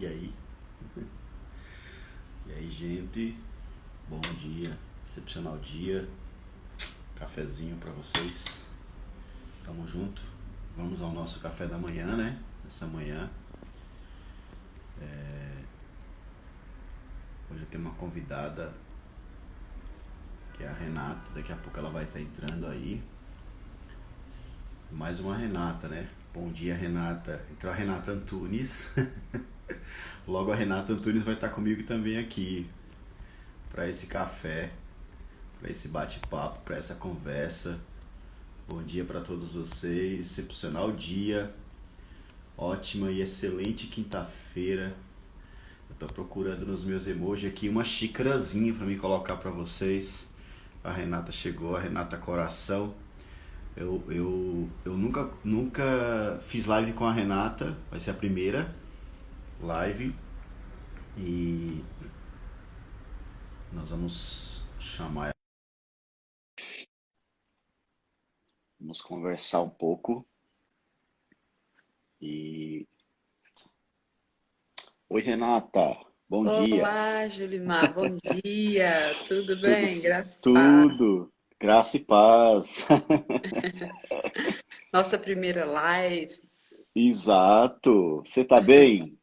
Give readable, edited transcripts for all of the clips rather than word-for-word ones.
E aí? E aí, gente? Bom dia, excepcional dia. Cafezinho pra vocês. Tamo junto. Vamos ao nosso café da manhã, né? Essa manhã. Hoje eu tenho uma convidada que é a Renata. Daqui a pouco ela vai estar entrando aí. Mais uma Renata, né? Bom dia, Renata. Entrou a Renata Antunes. Logo a Renata Antunes vai estar comigo também aqui para esse café, para esse bate-papo, para essa conversa. Bom dia para todos vocês, excepcional dia, ótima e excelente quinta-feira. Eu tô procurando nos meus emojis aqui uma xícarazinha para me colocar para vocês. A Renata chegou, a Renata Coração. Eu nunca fiz live com a Renata, vai ser a primeira live e nós vamos chamar, vamos conversar um pouco. E oi, Renata, bom dia. Olá, Julimar, bom dia, tudo Tudo, bem? Graça e paz. tudo, graça e paz. Nossa primeira live, Exato. Você tá bem?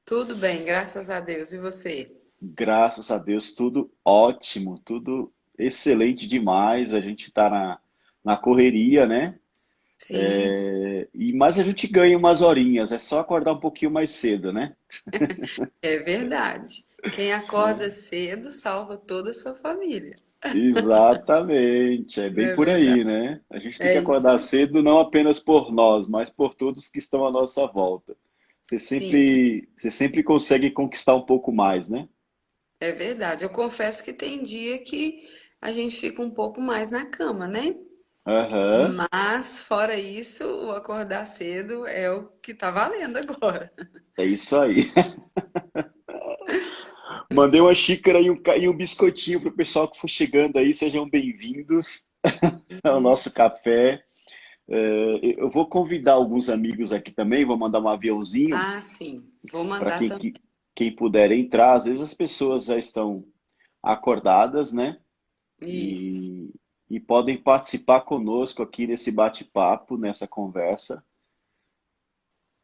tudo bem, graças a Deus. E você? Graças a Deus, tudo ótimo, tudo excelente demais. A gente tá na correria, né? Sim, Mas a gente ganha umas horinhas, é só acordar um pouquinho mais cedo, né? é verdade. Quem acorda cedo salva toda a sua família. Exatamente, é Não bem é por aí, verdade? né? A gente tem que É isso acordar aí. cedo não apenas por nós, mas por todos que estão à nossa volta. Sim, Você sempre consegue conquistar um pouco mais, né? é verdade. Eu confesso que tem dia que a gente fica um pouco mais na cama, né? Aham, Mas, fora isso, o acordar cedo é o que tá valendo agora. é isso aí. Mandei uma xícara e um biscoitinho para o pessoal que for chegando aí, sejam bem-vindos ao nosso café. Eu vou convidar alguns amigos aqui também, vou mandar um aviãozinho Ah, sim. Vou para mandar também. quem puder entrar. Às vezes as pessoas já estão acordadas, né? Isso. E podem participar conosco aqui nesse bate-papo, nessa conversa,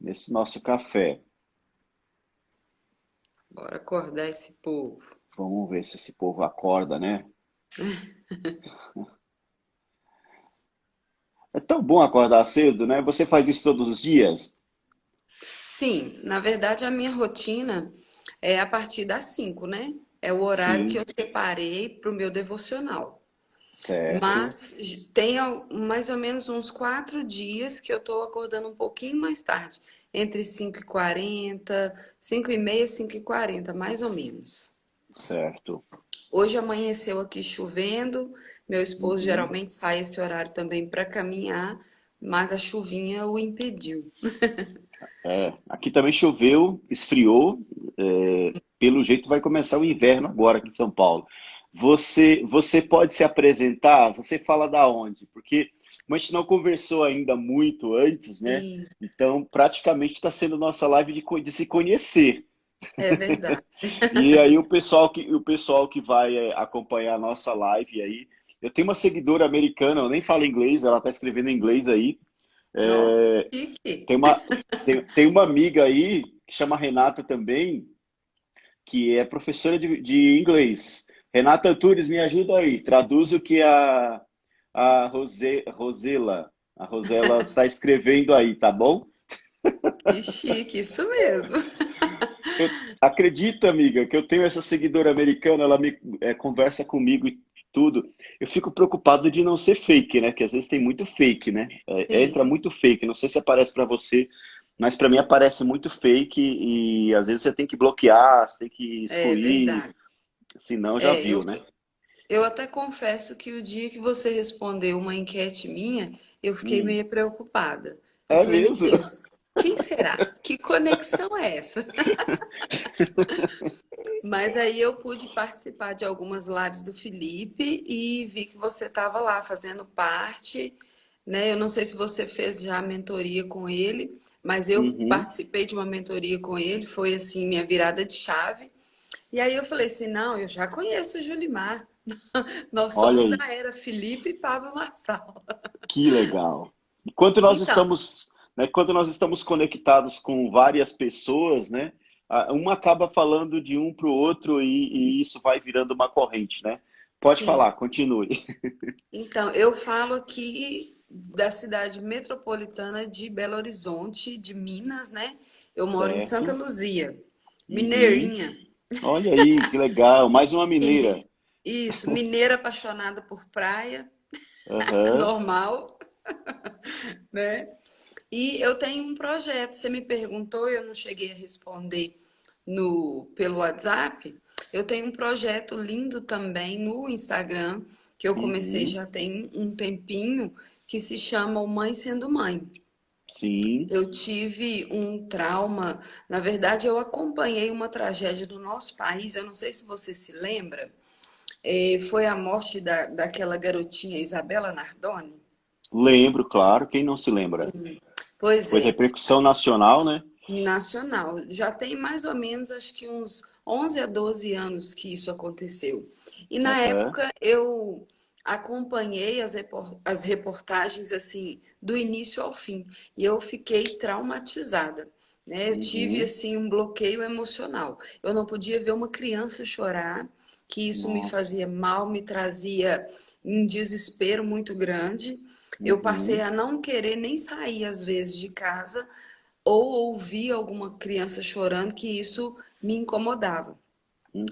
nesse nosso café. Bora acordar esse povo. Vamos ver se esse povo acorda, né? É tão bom acordar cedo, né? Você faz isso todos os dias? Sim, na verdade a minha rotina é a partir das 5, né? É o horário que eu Sim, separei para o meu devocional. certo. Mas tem mais ou menos uns 4 dias que eu estou acordando um pouquinho mais tarde, entre 5h40, 5h30, 5h40, mais ou menos. Certo. Hoje amanheceu aqui chovendo, meu esposo Uhum. geralmente sai esse horário também para caminhar, mas a chuvinha o impediu. Aqui também choveu, esfriou. Pelo jeito vai começar o inverno agora aqui em São Paulo. Você pode se apresentar? Você fala da onde? Porque como a gente não conversou ainda muito antes, né? Sim, Então praticamente está sendo nossa live de se conhecer. é verdade. E aí o pessoal que vai acompanhar a nossa live aí, eu tenho uma seguidora americana, eu nem falo inglês, ela está escrevendo em inglês aí. Ó, É, chique. tem uma, tem uma amiga aí que chama Renata também, que é professora de inglês. Renata Antunes, me ajuda aí. Traduz o que a Rosela está escrevendo aí, tá bom? Que chique, isso mesmo. Acredita, amiga, que eu tenho essa seguidora americana, ela conversa comigo e tudo. Eu fico preocupado de não ser fake, né? Que às vezes tem muito fake, né? Sim, Entra muito fake. Não sei se aparece para você, mas para mim aparece muito fake e às vezes você tem que bloquear, você tem que é excluir, verdade. senão já É, viu, né? eu até confesso que o dia que você respondeu uma enquete minha, eu fiquei Hum. meio preocupada. Eu É falei, meu mesmo? Deus, quem será? Que conexão é essa? Mas aí eu pude participar de algumas lives do Felipe e vi que você estava lá fazendo parte, né? Eu não sei se você fez já a mentoria com ele, mas eu Uhum. participei de uma mentoria com ele, foi assim minha virada de chave. E aí eu falei assim, não, eu já conheço o Julimar. Nós Olha somos aí, da era Felipe e Pablo Marçal. que legal. Enquanto nós Então, estamos, né, quando nós estamos conectados com várias pessoas, né, uma acaba falando de um para o outro e isso vai virando uma corrente, né? Pode sim. falar, continue. Então, eu falo aqui da cidade metropolitana de Belo Horizonte, de Minas, né? Eu moro em Santa Certo? Luzia, Uhum. mineirinha. Olha aí, que legal. Mais uma mineira. Isso, mineira apaixonada por praia, Aham. normal, né? E eu tenho um projeto, você me perguntou, eu não cheguei a responder pelo WhatsApp. Eu tenho um projeto lindo também no Instagram, que eu comecei Uhum. já tem um tempinho, que se chama O Mãe Sendo Mãe. Sim. Eu tive um trauma, na verdade, eu acompanhei uma tragédia do nosso país, eu não sei se você se lembra, foi a morte daquela garotinha Isabela Nardoni. Lembro, claro. Quem não se lembra? Pois Foi é, repercussão nacional, né? nacional. Já tem mais ou menos, acho que uns 11 a 12 anos que isso aconteceu. E na Aham. época eu acompanhei as reportagens assim, do início ao fim, e eu fiquei traumatizada, né? Eu tive Uhum. assim um bloqueio emocional. Eu não podia ver uma criança chorar, que isso me Nossa. fazia mal, me trazia um desespero muito grande. Eu passei Uhum. a não querer nem sair às vezes de casa ou ouvir alguma criança chorando, que isso me incomodava.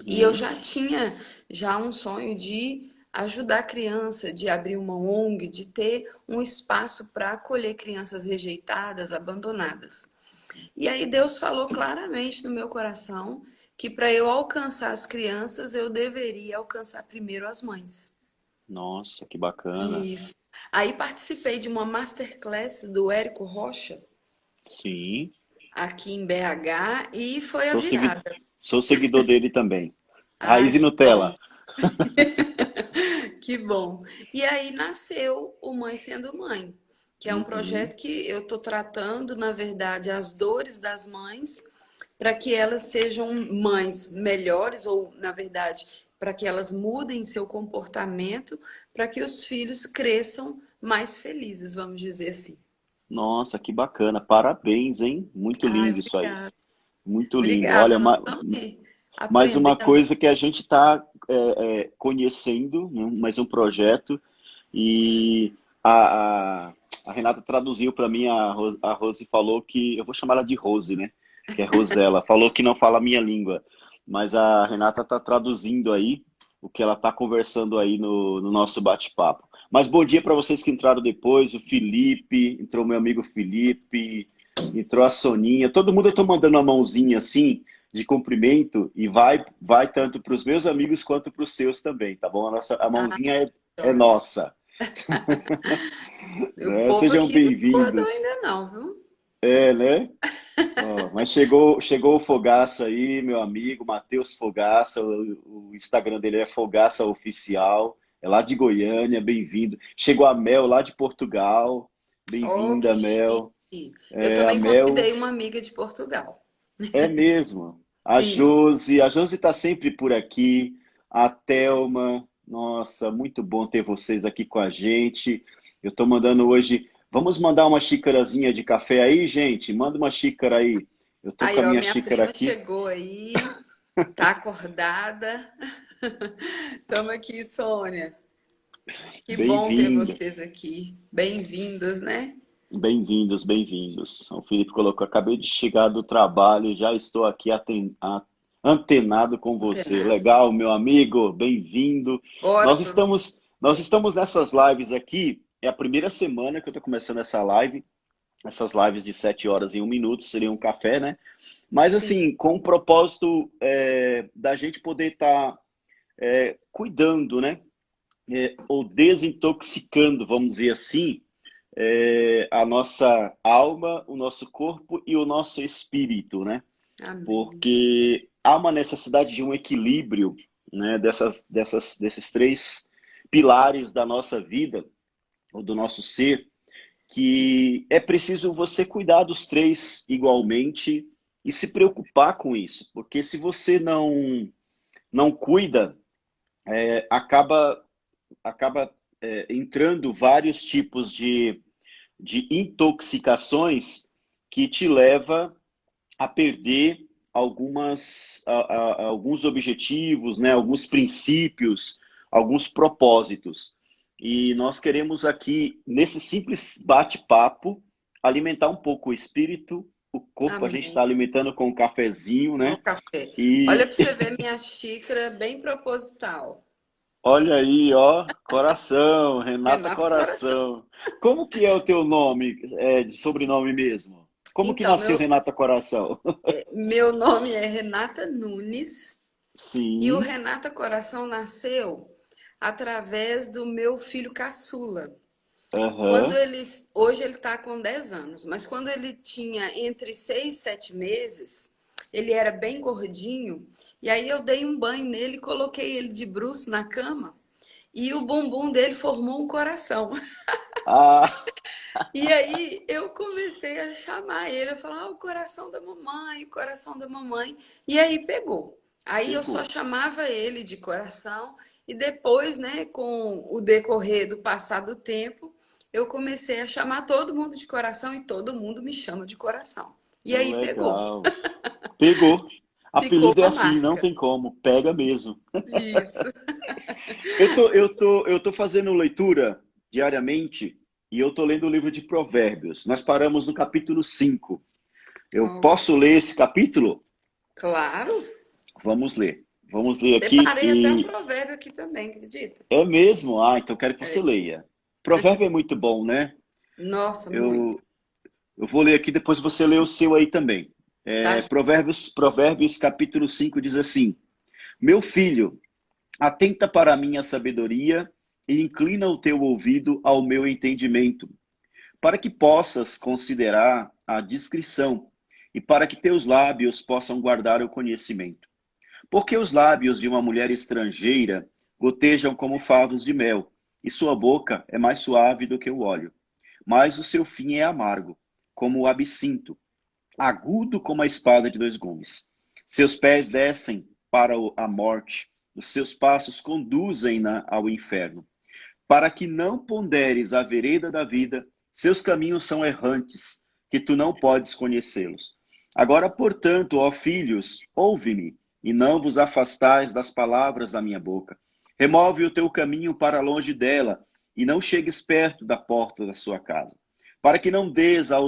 E eu Uhum. já tinha já um sonho de ajudar a criança, de abrir uma ONG, de ter um espaço para acolher crianças rejeitadas, abandonadas. E aí Deus falou claramente no meu coração que para eu alcançar as crianças, eu deveria alcançar primeiro as mães. Nossa, que bacana. Isso. Aí participei de uma masterclass do Érico Rocha, Sim. aqui em BH, e foi a Sou segui... virada. Sou seguidor dele também. Ah, Raiz e que bom, Nutella. que bom. E aí nasceu o Mãe Sendo Mãe, que é um Uhum. projeto que eu estou tratando, na verdade, as dores das mães, para que elas sejam mães melhores, ou, na verdade, para que elas mudem seu comportamento, para que os filhos cresçam mais felizes, vamos dizer assim. Nossa, que bacana. Parabéns, hein? Muito Ai, lindo isso aí. obrigada. Muito lindo. Olha, Obrigada, nós estamos aí mais uma aprendendo. coisa que a gente está conhecendo, né? Mais um projeto. E a, a, a Renata traduziu para mim, a Rose falou que, eu vou chamar ela de Rose, né? Que é Rosela. Falou que não fala a minha língua. Mas a Renata está traduzindo aí o que ela está conversando aí no nosso bate-papo. Mas bom dia para vocês que entraram depois, o Felipe, entrou meu amigo Felipe, entrou a Soninha, todo mundo eu estou mandando uma mãozinha assim, de cumprimento, e vai tanto para os meus amigos quanto para os seus também, tá bom? A Ah, mãozinha é joia. nossa, O né? povo Sejam aqui não acordou bem-vindos. ainda não, viu? É, né? Ó, mas chegou o Fogaça aí, meu amigo, Matheus Fogaça, o Instagram dele é Fogaça Oficial, é lá de Goiânia, bem-vindo. Chegou a Mel lá de Portugal, Oh, que bem-vinda, chique. Mel. Eu É, a também convidei Mel uma amiga de Portugal. é mesmo. Sim. A Josi está sempre por aqui. A Thelma, nossa, muito bom ter vocês aqui com a gente. Eu estou mandando hoje. Vamos mandar uma xícarazinha de café aí, gente? Manda uma xícara aí. Eu estou com Aí, a ó, minha minha xícara prima aqui. chegou aí, tá acordada. Tamo aqui, Sônia. Que bom ter Bem-vinda. vocês aqui. Bem-vindos, né? Bem-vindos, bem-vindos. O Felipe colocou: acabei de chegar do trabalho, já estou aqui antenado com você. Antenado. Legal, meu amigo, bem-vindo. Bora pro... Nós estamos nessas lives aqui. É a primeira semana que eu estou começando essa live. Essas lives de 7 horas em 1 minuto seria um café, né? Mas Sim. assim, com o propósito da gente poder estar cuidando, né? Ou desintoxicando, vamos dizer assim, a nossa alma, o nosso corpo e o nosso espírito, né? Amém. Porque há uma necessidade de um equilíbrio, né? Desses três pilares da nossa vida, ou do nosso ser, que é preciso você cuidar dos três igualmente e se preocupar com isso, porque se você não cuida, acaba entrando vários tipos de intoxicações que te leva a perder alguns objetivos, né, alguns princípios, alguns propósitos. E nós queremos aqui, nesse simples bate-papo, alimentar um pouco o espírito, o corpo a gente está Amém. alimentando com um cafezinho, Com né? café. Olha E para você ver minha xícara bem proposital. olha aí, ó, Coração, Renata Renata Coração. Coração. Como que é o teu nome, de sobrenome mesmo? Como que Então, nasceu Renata Coração? meu nome é Renata Nunes e o Sim, Renata Coração nasceu através do meu filho caçula. aham. Hoje ele está com 10 anos, mas quando ele tinha entre 6 e 7 meses, ele era bem gordinho, e aí eu dei um banho nele, coloquei ele de bruço na cama, e o bumbum dele formou um coração. Ah, E aí eu comecei a chamar ele, a falar, o coração da mamãe, o coração da mamãe. E aí pegou. Aí eu só pegou. chamava ele de coração, e depois, né, com o decorrer do passar do tempo, eu comecei a chamar todo mundo de coração e todo mundo me chama de coração. E aí pegou. Legal. Pegou. Ficou Apelido é uma assim, não marca. tem como. Pega mesmo. Isso. Eu tô fazendo leitura diariamente e eu tô lendo o livro de Provérbios. Nós paramos no capítulo 5. Eu Oh, posso ler esse capítulo? claro. Vamos ler. Vamos ler aqui Separei até um e provérbio aqui também, acredita? é mesmo? Ah, então quero que você É. leia. Provérbio é muito bom, né? Nossa, muito. Eu, eu vou ler aqui, depois você lê o seu aí também. Tá? Provérbios capítulo 5 diz assim: Meu filho, atenta para a minha sabedoria e inclina o teu ouvido ao meu entendimento, para que possas considerar a discrição e para que teus lábios possam guardar o conhecimento. Porque os lábios de uma mulher estrangeira gotejam como favos de mel, e sua boca é mais suave do que o óleo. Mas o seu fim é amargo, como o absinto, agudo como a espada de dois gumes. Seus pés descem para a morte, os seus passos conduzem-na ao inferno. Para que não ponderes a vereda da vida, seus caminhos são errantes, que tu não podes conhecê-los. Agora, portanto, ó filhos, ouve-me, e não vos afastais das palavras da minha boca. Remove o teu caminho para longe dela, e não chegues perto da porta da sua casa, para que não dês a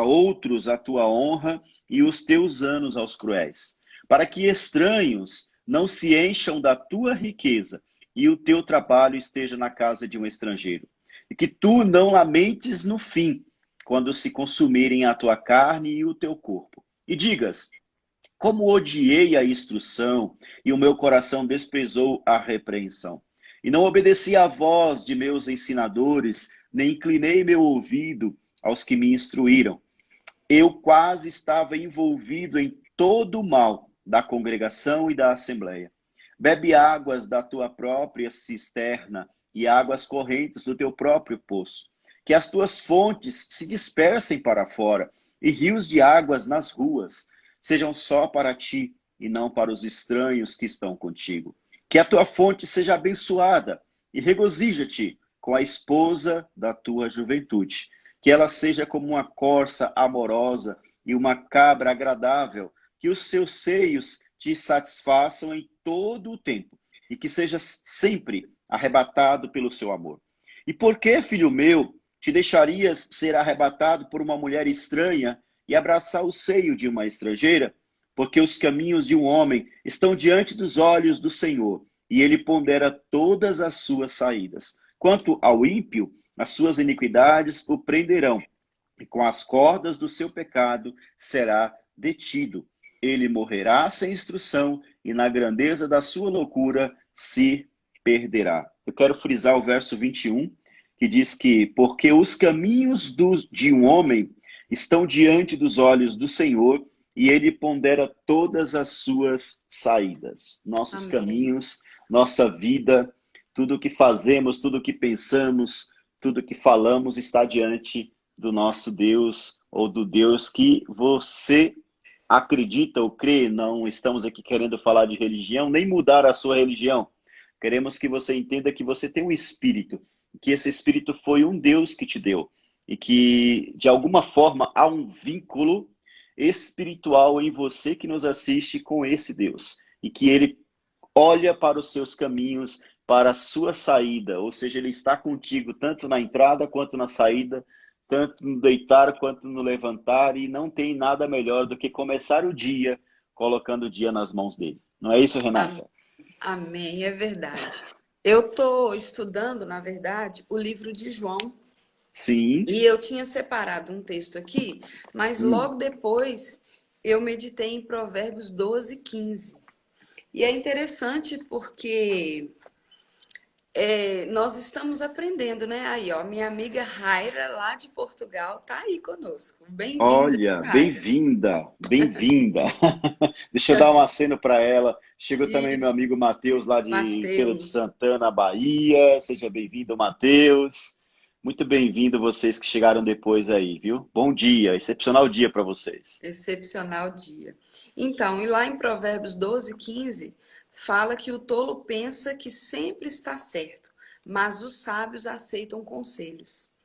outros a tua honra e os teus anos aos cruéis, para que estranhos não se encham da tua riqueza, e o teu trabalho esteja na casa de um estrangeiro. E que tu não lamentes no fim, quando se consumirem a tua carne e o teu corpo. E digas: como odiei a instrução, e o meu coração desprezou a repreensão. E não obedeci à voz de meus ensinadores, nem inclinei meu ouvido aos que me instruíram. Eu quase estava envolvido em todo o mal da congregação e da assembleia. Bebe águas da tua própria cisterna e águas correntes do teu próprio poço. Que as tuas fontes se dispersem para fora e rios de águas nas ruas sejam só para ti e não para os estranhos que estão contigo. Que a tua fonte seja abençoada e regozija-te com a esposa da tua juventude. Que ela seja como uma corça amorosa e uma cabra agradável. Que os seus seios te satisfaçam em todo o tempo e que seja sempre arrebatado pelo seu amor. E por que, filho meu, te deixarias ser arrebatado por uma mulher estranha e abraçar o seio de uma estrangeira? Porque os caminhos de um homem estão diante dos olhos do Senhor, e ele pondera todas as suas saídas. Quanto ao ímpio, as suas iniquidades o prenderão, e com as cordas do seu pecado será detido. Ele morrerá sem instrução, e na grandeza da sua loucura se perderá. Eu quero frisar o verso 21, que diz que, porque os caminhos de um homem estão diante dos olhos do Senhor, e ele pondera todas as suas saídas. Nossos Amém. caminhos, nossa vida, tudo o que fazemos, tudo o que pensamos, tudo que falamos está diante do nosso Deus ou do Deus que você acredita ou crê. Não estamos aqui querendo falar de religião, nem mudar a sua religião. Queremos que você entenda que você tem um espírito, que esse espírito foi um Deus que te deu e que, de alguma forma, há um vínculo espiritual em você que nos assiste com esse Deus e que ele olha para os seus caminhos, para a sua saída, ou seja, ele está contigo tanto na entrada quanto na saída, tanto no deitar quanto no levantar, e não tem nada melhor do que começar o dia colocando o dia nas mãos dele. Não é isso, Am- Renata? Amém, é verdade. Eu estou estudando, na verdade, o livro de João. Sim. E eu tinha separado um texto aqui, mas Hum. logo depois eu meditei em Provérbios 12:15. E é interessante porque nós estamos aprendendo, né? Aí, ó, minha amiga Raira, lá de Portugal, tá aí conosco. Bem-vinda, Olha, Raira. bem-vinda, bem-vinda. Deixa eu dar um aceno para ela. Chegou também meu Isso, amigo Matheus, lá de Feira de Matheus. Santana, Bahia. Seja bem-vindo, Matheus. Muito bem-vindo vocês que chegaram depois aí, viu? Bom dia, excepcional dia para vocês. Excepcional dia. Então, e lá em Provérbios 12:15, fala que o tolo pensa que sempre está certo, mas os sábios aceitam conselhos.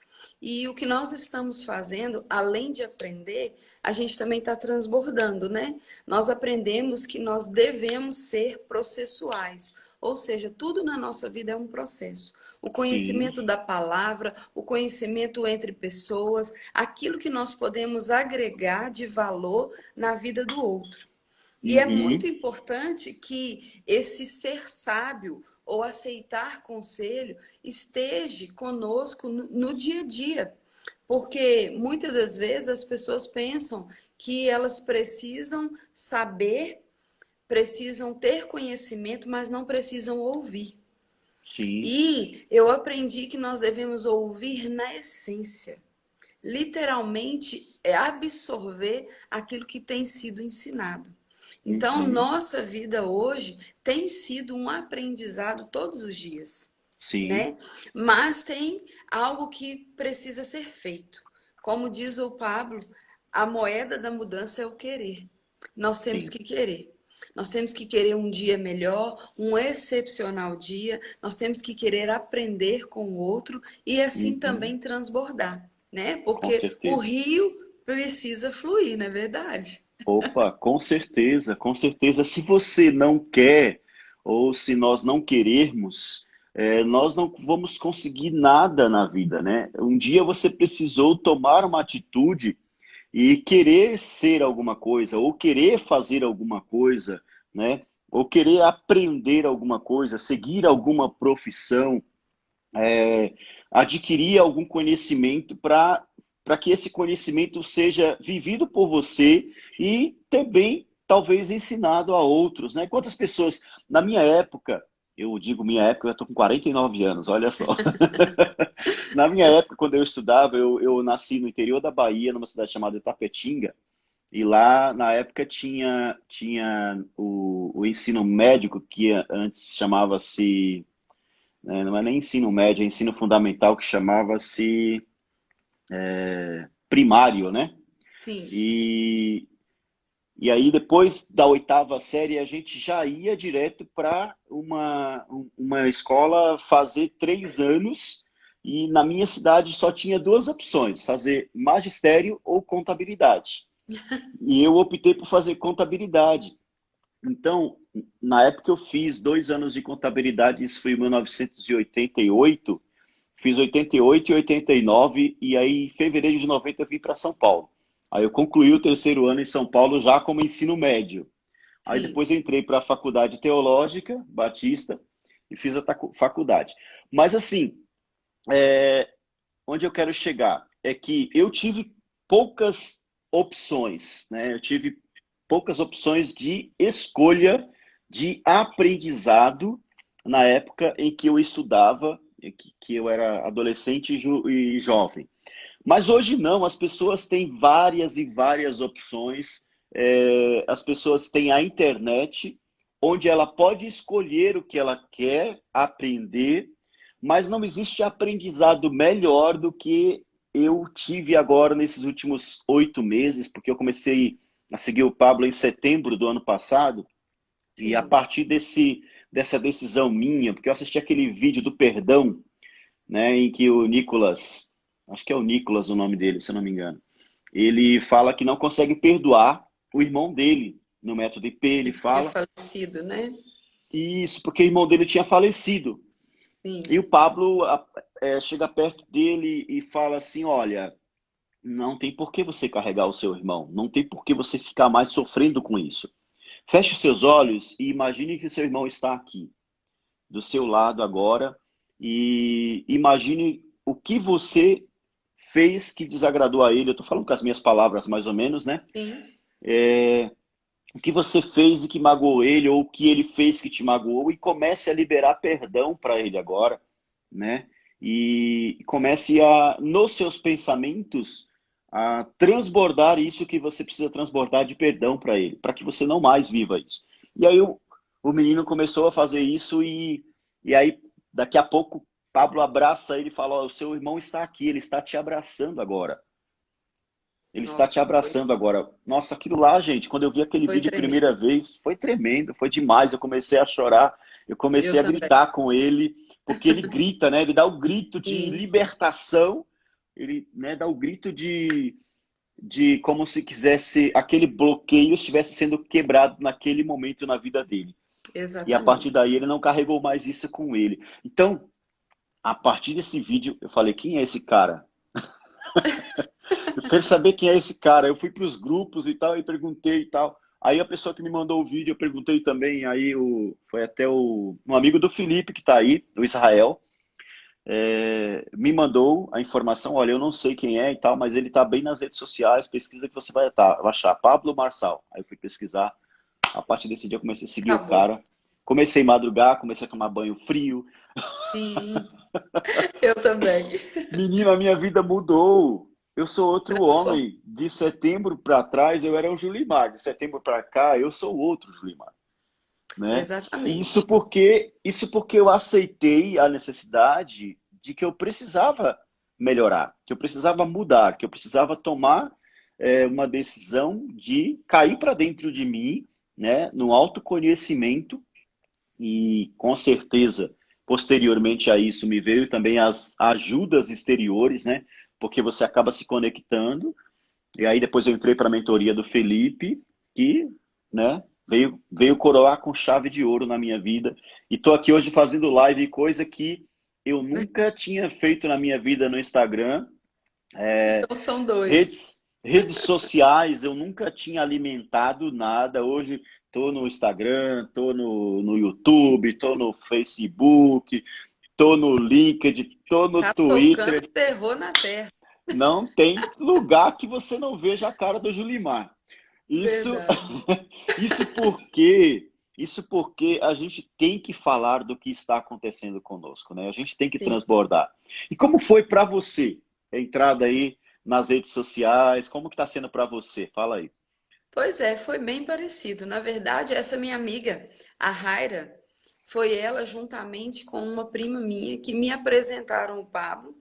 E o que nós estamos fazendo, além de aprender, a gente também está transbordando, né? Nós aprendemos que nós devemos ser processuais, ou seja, tudo na nossa vida é um processo. O Sim. conhecimento da palavra, o conhecimento entre pessoas, aquilo que nós podemos agregar de valor na vida do outro. E é muito Uhum. importante que esse ser sábio ou aceitar conselho esteja conosco no dia a dia. Porque muitas das vezes as pessoas pensam que elas precisam saber, precisam ter conhecimento, mas não precisam ouvir. Sim. E eu aprendi que nós devemos ouvir na essência. Literalmente é absorver aquilo que tem sido ensinado. Então, Uhum. nossa vida hoje tem sido um aprendizado todos os dias, Sim. né? Mas tem algo que precisa ser feito. Como diz o Pablo, a moeda da mudança é o querer. Nós temos Sim. que querer. Nós temos que querer um dia melhor, um excepcional dia. Nós temos que querer aprender com o outro e assim Uhum. também transbordar, né? Com Porque o certeza. rio precisa fluir, não é verdade? Opa, com certeza, com certeza. Se você não quer, ou se nós não querermos, nós não vamos conseguir nada na vida, né? Um dia você precisou tomar uma atitude e querer ser alguma coisa, ou querer fazer alguma coisa, né? Ou querer aprender alguma coisa, seguir alguma profissão, é, adquirir algum conhecimento para que esse conhecimento seja vivido por você e também talvez ensinado a outros, né? Quantas pessoas, na minha época, eu digo minha época, eu estou com 49 anos, olha só. Na minha época, quando eu estudava, eu nasci no interior da Bahia, numa cidade chamada Itapetinga, e lá, na época, tinha o ensino médico, que antes chamava-se não é nem ensino médio, é ensino fundamental que chamava-se primário, né? Sim. E, e aí depois da oitava série a gente já ia direto para uma escola fazer 3 anos e na minha cidade só tinha duas opções, fazer magistério ou contabilidade. E eu optei por fazer contabilidade. Então, na época eu fiz 2 anos de contabilidade, isso foi em 1988. Fiz 88 e 89 e aí em fevereiro de 90 eu vim para São Paulo. Aí eu concluí o terceiro ano em São Paulo já como ensino médio. Aí Sim. depois eu entrei para a Faculdade Teológica Batista e fiz a faculdade. Mas assim, onde eu quero chegar é que eu tive poucas opções, né? Eu tive poucas opções de escolha de aprendizado na época em que eu estudava, que eu era adolescente e jovem. Mas hoje não, as pessoas têm várias e várias opções. As pessoas têm a internet, onde ela pode escolher o que ela quer aprender. Mas não existe aprendizado melhor do que eu tive agora nesses últimos 8 meses, porque eu comecei a seguir o Pablo em setembro do ano passado, e a Sim. partir dessa decisão minha, porque eu assisti aquele vídeo do perdão, né, em que o Nicolas, acho que é o Nicolas o nome dele, se eu não me engano, ele fala que não consegue perdoar o irmão dele no método IP, Que ele tinha fala falecido, né? isso porque o irmão dele tinha falecido. E Sim. o Pablo chega perto dele e fala assim, olha, não tem por que você carregar o seu irmão, não tem por que você ficar mais sofrendo com isso. Feche os seus olhos e imagine que o seu irmão está aqui, do seu lado agora, e imagine o que você fez que desagradou a ele. Eu estou falando com as minhas palavras mais ou menos, né? Sim. O que você fez e que magoou ele, ou o que ele fez que te magoou, e comece a liberar perdão para ele agora, né? E comece a, nos seus pensamentos, a transbordar isso que você precisa transbordar de perdão para ele, para que você não mais viva isso. E aí o menino começou a fazer isso e aí daqui a pouco Pablo abraça ele e fala, ó, o seu irmão está aqui, ele está te abraçando agora. Ele está te Nossa, foi, abraçando agora. Nossa, aquilo lá, gente, quando eu vi aquele foi vídeo a tremendo. primeira vez, foi tremendo, foi demais. Eu comecei a chorar, eu Eu comecei a também. gritar com ele, porque ele grita, né? Ele dá o grito de Sim, libertação, ele, né, dá o grito de como se quisesse aquele bloqueio estivesse sendo quebrado naquele momento na vida dele. E a exatamente. partir daí ele não carregou mais isso com ele. Então, a partir desse vídeo, eu falei: quem é esse cara? Eu quero saber quem é esse cara. Eu fui para os grupos e tal, e perguntei e tal. Aí a pessoa que me mandou o vídeo, eu perguntei também, aí foi até um amigo do Felipe que está aí, do Israel, me mandou a informação, olha, eu não sei quem é e tal, mas ele está bem nas redes sociais, pesquisa que você vai achar, Pablo Marçal. Aí eu fui pesquisar, a partir desse dia eu comecei a seguir o Acabou. cara, comecei a madrugar, comecei a tomar banho frio. Sim, eu também. Menino, a minha vida mudou. Eu sou outro Transform... homem. De setembro para trás eu era o Julimar. De setembro para cá eu sou outro Julimar, né? E isso Exatamente. porque isso porque eu aceitei a necessidade de que eu precisava melhorar, que eu precisava mudar, que eu precisava tomar uma decisão de cair para dentro de mim, né? No autoconhecimento e com certeza, posteriormente a isso, me veio também as ajudas exteriores, né? Porque você acaba se conectando. E aí depois eu entrei para a mentoria do Felipe, que, né, veio coroar com chave de ouro na minha vida. E estou aqui hoje fazendo live, coisa que eu nunca tinha feito na minha vida no Instagram. Então são dois. Redes sociais, eu nunca tinha alimentado nada. Hoje estou no Instagram, estou no YouTube, estou no Facebook, estou no LinkedIn, estou no Tá tocando Twitter. terror na terra. Não tem lugar que você não veja a cara do Julimar. Isso, Verdade. isso porque a gente tem que falar do que está acontecendo conosco, né? A gente tem que Sim. transbordar. E como foi para você a entrada aí nas redes sociais? Como que está sendo para você? Fala aí. Pois é, foi bem parecido. Na verdade, essa minha amiga, a Raira, foi ela juntamente com uma prima minha que me apresentaram o Pablo,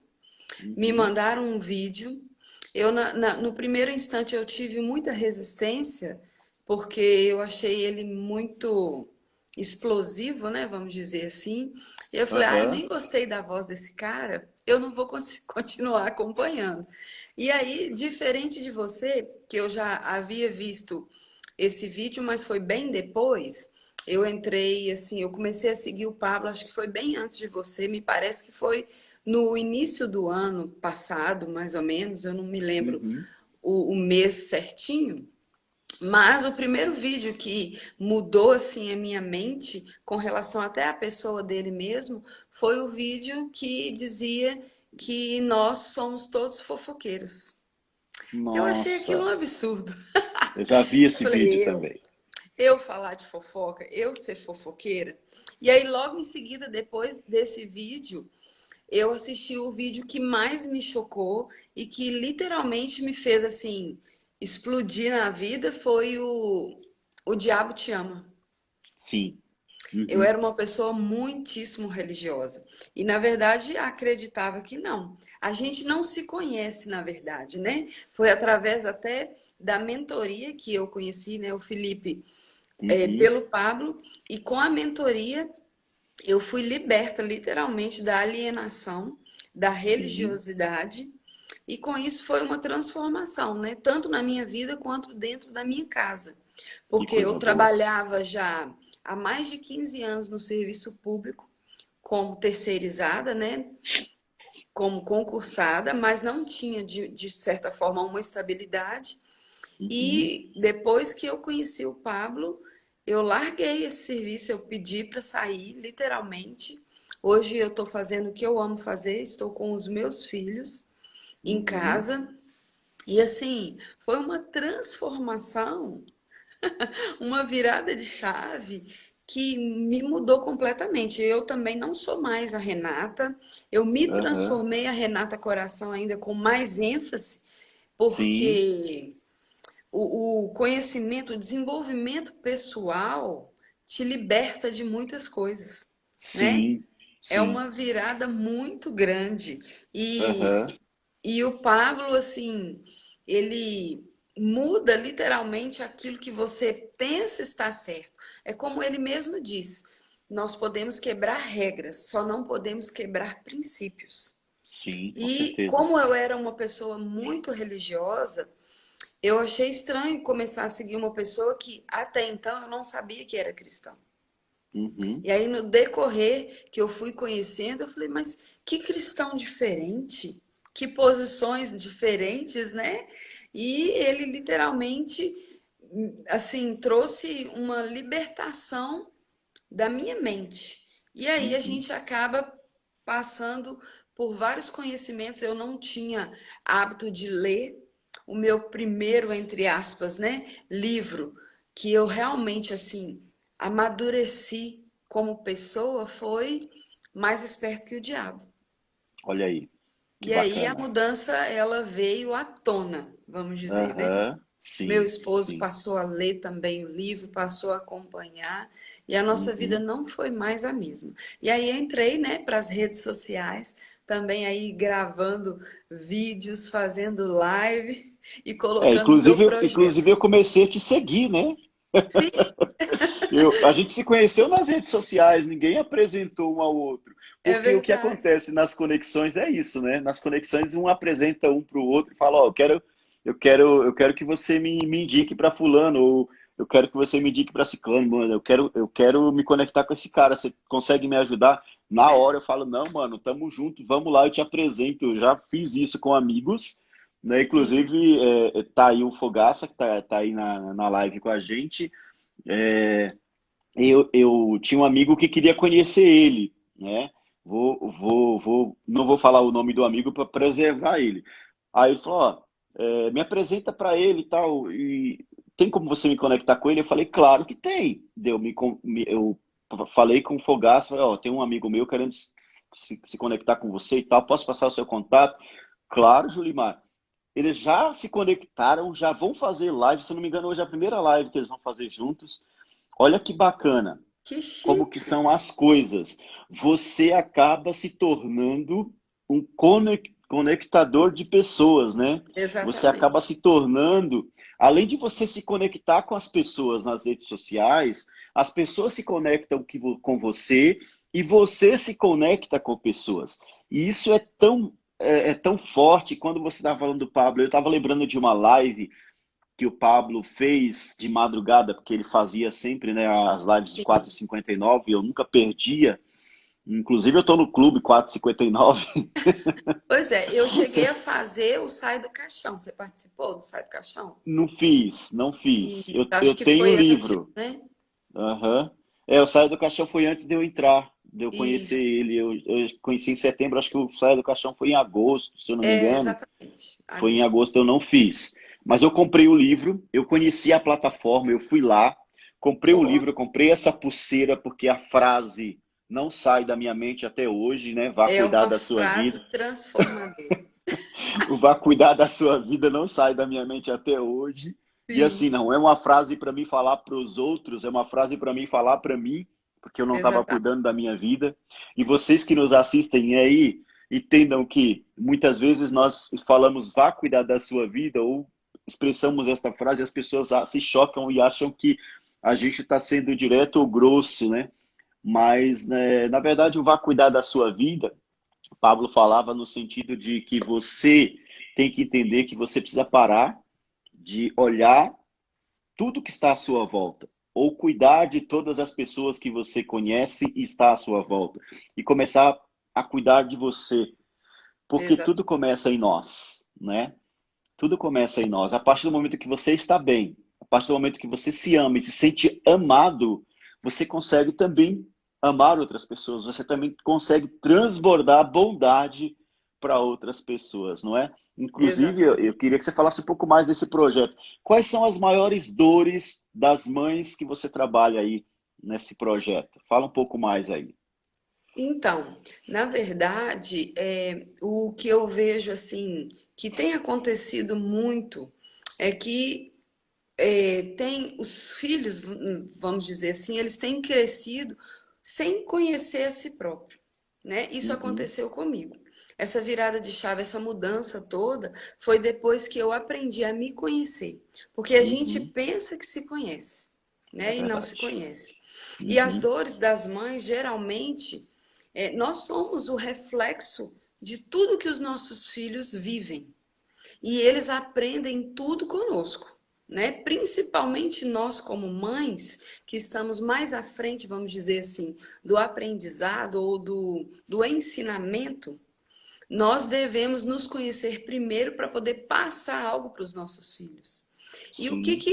me Uhum, mandaram um vídeo. Eu, no primeiro instante, eu tive muita resistência, porque eu achei ele muito explosivo, né? Vamos dizer assim. E eu falei, ah, eu aham, nem gostei da voz desse cara, eu não vou continuar acompanhando. E aí, diferente de você, que eu já havia visto esse vídeo, mas foi bem depois, eu entrei, assim, eu comecei a seguir o Pablo, acho que foi bem antes de você, me parece que foi no início do ano passado, mais ou menos, eu não me lembro uhum. o mês certinho, mas o primeiro vídeo que mudou assim a minha mente com relação até à pessoa dele mesmo foi o vídeo que dizia que nós somos todos fofoqueiros. Eu achei aquilo um Nossa, absurdo. eu já vi Eu esse vídeo falei, também. eu falar de fofoca, eu ser fofoqueira. E aí logo em seguida, depois desse vídeo, eu assisti o vídeo que mais me chocou e que literalmente me fez assim explodir na vida foi o Diabo Te Ama. Sim, Eu Uhum. era uma pessoa muitíssimo religiosa e, na verdade, acreditava que não. A gente não se conhece, na verdade, né? Foi através até da mentoria que eu conheci, né, o Felipe, Uhum. pelo Pablo, e com a mentoria eu fui liberta literalmente da alienação, da Sim. religiosidade, e com isso foi uma transformação, né? Tanto na minha vida quanto dentro da minha casa. Que Porque eu coisa boa. trabalhava já há mais de 15 anos no serviço público, como terceirizada, né? Como concursada, mas não tinha, de certa forma, uma estabilidade. Uhum. E depois que eu conheci o Pablo, eu larguei esse serviço, eu pedi para sair, literalmente. Hoje eu estou fazendo o que eu amo fazer, estou com os meus filhos em Uhum. casa. E assim, foi uma transformação, uma virada de chave que me mudou completamente. Eu também não sou mais a Renata, eu me Aham. transformei a Renata Coração ainda com mais ênfase, Sim. porque o conhecimento, o desenvolvimento pessoal te liberta de muitas coisas, né? Sim. É Sim. uma virada muito grande. E, Aham. e o Pablo, assim, ele muda literalmente aquilo que você pensa estar certo. É como ele mesmo diz: nós podemos quebrar regras, só não podemos quebrar princípios. Sim, com E certeza. como eu era uma pessoa muito religiosa, eu achei estranho começar a seguir uma pessoa que até então eu não sabia que era cristã. Uhum. E aí, no decorrer que eu fui conhecendo, eu falei, mas que cristão diferente, que posições diferentes, né? E ele literalmente, assim, trouxe uma libertação da minha mente. E aí a Uhum. gente acaba passando por vários conhecimentos. Eu não tinha hábito de ler. O meu primeiro, entre aspas, né, livro que eu realmente assim amadureci como pessoa foi Mais Esperto que o Diabo. Olha aí, que E aí a bacana. mudança ela veio à tona, vamos dizer, né? Aham. Meu Sim, esposo sim. passou a ler também o livro, passou a acompanhar, e a nossa vida Uhum. não foi mais a mesma. E aí entrei, né, para as redes sociais, também aí gravando vídeos, fazendo live e É, colocando o meu inclusive projeto. eu comecei a te seguir, né? Sim, A gente se conheceu nas redes sociais, ninguém apresentou um ao outro. é Porque o que verdade. acontece nas conexões é isso, né? Nas conexões um apresenta um para o outro e fala, ó, eu quero que você me indique para fulano, ou eu quero que você me indique para ciclano, mano, eu quero me conectar com esse cara, você consegue me ajudar? Na hora eu falo, não, mano, tamo junto, vamos lá, eu te apresento. Eu já fiz isso com amigos, né? Sim, Inclusive, tá aí o Fogaça, que tá aí na live com a gente. Eu tinha um amigo que queria conhecer ele, né? Não vou falar o nome do amigo para preservar ele. Aí ele falou, ó, me apresenta para ele e tal, e tem como você me conectar com ele? Eu falei, claro que tem. Eu falei com o Fogaça, falei, ó, tem um amigo meu querendo se conectar com você e tal, posso passar o seu contato? Claro, Julimar. Eles já se conectaram, já vão fazer live, se eu não me engano, hoje é a primeira live que eles vão fazer juntos. Olha que bacana que como que chique. são as coisas. Você acaba se tornando um conectador de pessoas, né? Você acaba Exatamente. se tornando, além de você se conectar com as pessoas nas redes sociais, as pessoas se conectam com você e você se conecta com pessoas. E isso é tão forte. Quando você estava falando do Pablo, eu estava lembrando de uma live que o Pablo fez de madrugada, porque ele fazia sempre, né, as lives de Sim. 4h59, eu nunca perdia. Inclusive, eu estou no clube 4h59. Pois é, eu cheguei a fazer o Sai do Caixão. Você participou do Sai do Caixão? Não fiz, não fiz. Isso, Eu acho que tenho o foi antes, livro. né? Aham. O Saia do Caixão foi antes de eu entrar, de eu conhecer Isso, ele. Eu conheci em setembro, acho que o Saia do Caixão foi em agosto, se eu não me engano. exatamente. Foi em Agosto. agosto, eu não fiz. Mas eu comprei o livro, eu conheci a plataforma, eu fui lá, comprei o Oh, livro, eu comprei essa pulseira, porque a frase não sai da minha mente até hoje, né? Vá é cuidar uma da sua vida. frase transformadora. O vá cuidar da sua vida não sai da minha mente até hoje. E assim, Sim, não é uma frase para mim falar para os outros, é uma frase para mim falar para mim, porque eu não estava Exatamente. cuidando da minha vida. E vocês que nos assistem aí, entendam que muitas vezes nós falamos vá cuidar da sua vida ou expressamos esta frase, as pessoas se chocam e acham que a gente está sendo direto ou grosso, né? Mas, né, na verdade, o vá cuidar da sua vida, Pablo falava no sentido de que você tem que entender que você precisa parar de olhar tudo que está à sua volta, ou cuidar de todas as pessoas que você conhece e está à sua volta, e começar a cuidar de você, porque Exa- tudo começa em nós, né? Tudo começa em nós. A partir do momento que você está bem, a partir do momento que você se ama e se sente amado, você consegue também amar outras pessoas, você também consegue transbordar bondade para outras pessoas, não é? Inclusive, eu Exatamente. queria que você falasse um pouco mais desse projeto. Quais são as maiores dores das mães que você trabalha aí nesse projeto? Fala um pouco mais aí. Então, na verdade, o que eu vejo assim que tem acontecido muito é que tem os filhos, vamos dizer assim, eles têm crescido sem conhecer a si próprio, né? Isso Uhum, aconteceu comigo. Essa virada de chave, essa mudança toda, foi depois que eu aprendi a me conhecer. Porque a gente uhum, pensa que se conhece, é né? E não se verdade. conhece. E as Uhum, dores das mães, geralmente, nós somos o reflexo de tudo que os nossos filhos vivem. E eles aprendem tudo conosco, né? Principalmente nós como mães, que estamos mais à frente, vamos dizer assim, do aprendizado ou do ensinamento, nós devemos nos conhecer primeiro para poder passar algo para os nossos filhos. E sim.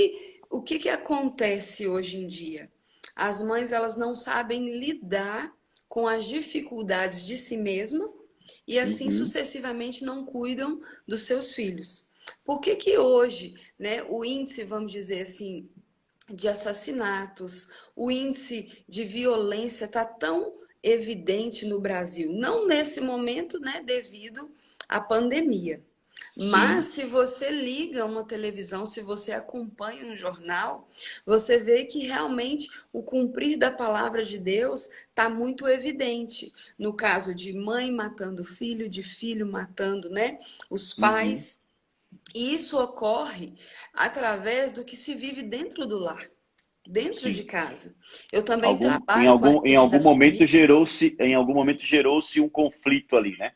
o que que acontece hoje em dia? As mães, elas não sabem lidar com as dificuldades de si mesma e assim Uhum, sucessivamente não cuidam dos seus filhos. Por que que hoje, né, o índice, vamos dizer assim, de assassinatos, o índice de violência está tão evidente no Brasil? Não nesse momento, né, devido à pandemia. Mas sim. se você liga uma televisão, se você acompanha um jornal, você vê que realmente o cumprir da palavra de Deus está muito evidente. No caso de mãe matando filho, de filho matando, né, os Uhum. pais. E isso ocorre através do que se vive dentro do lar, dentro de Sim. casa. Eu também trabalho com a Em rede da família. em algum momento gerou-se um conflito ali, né?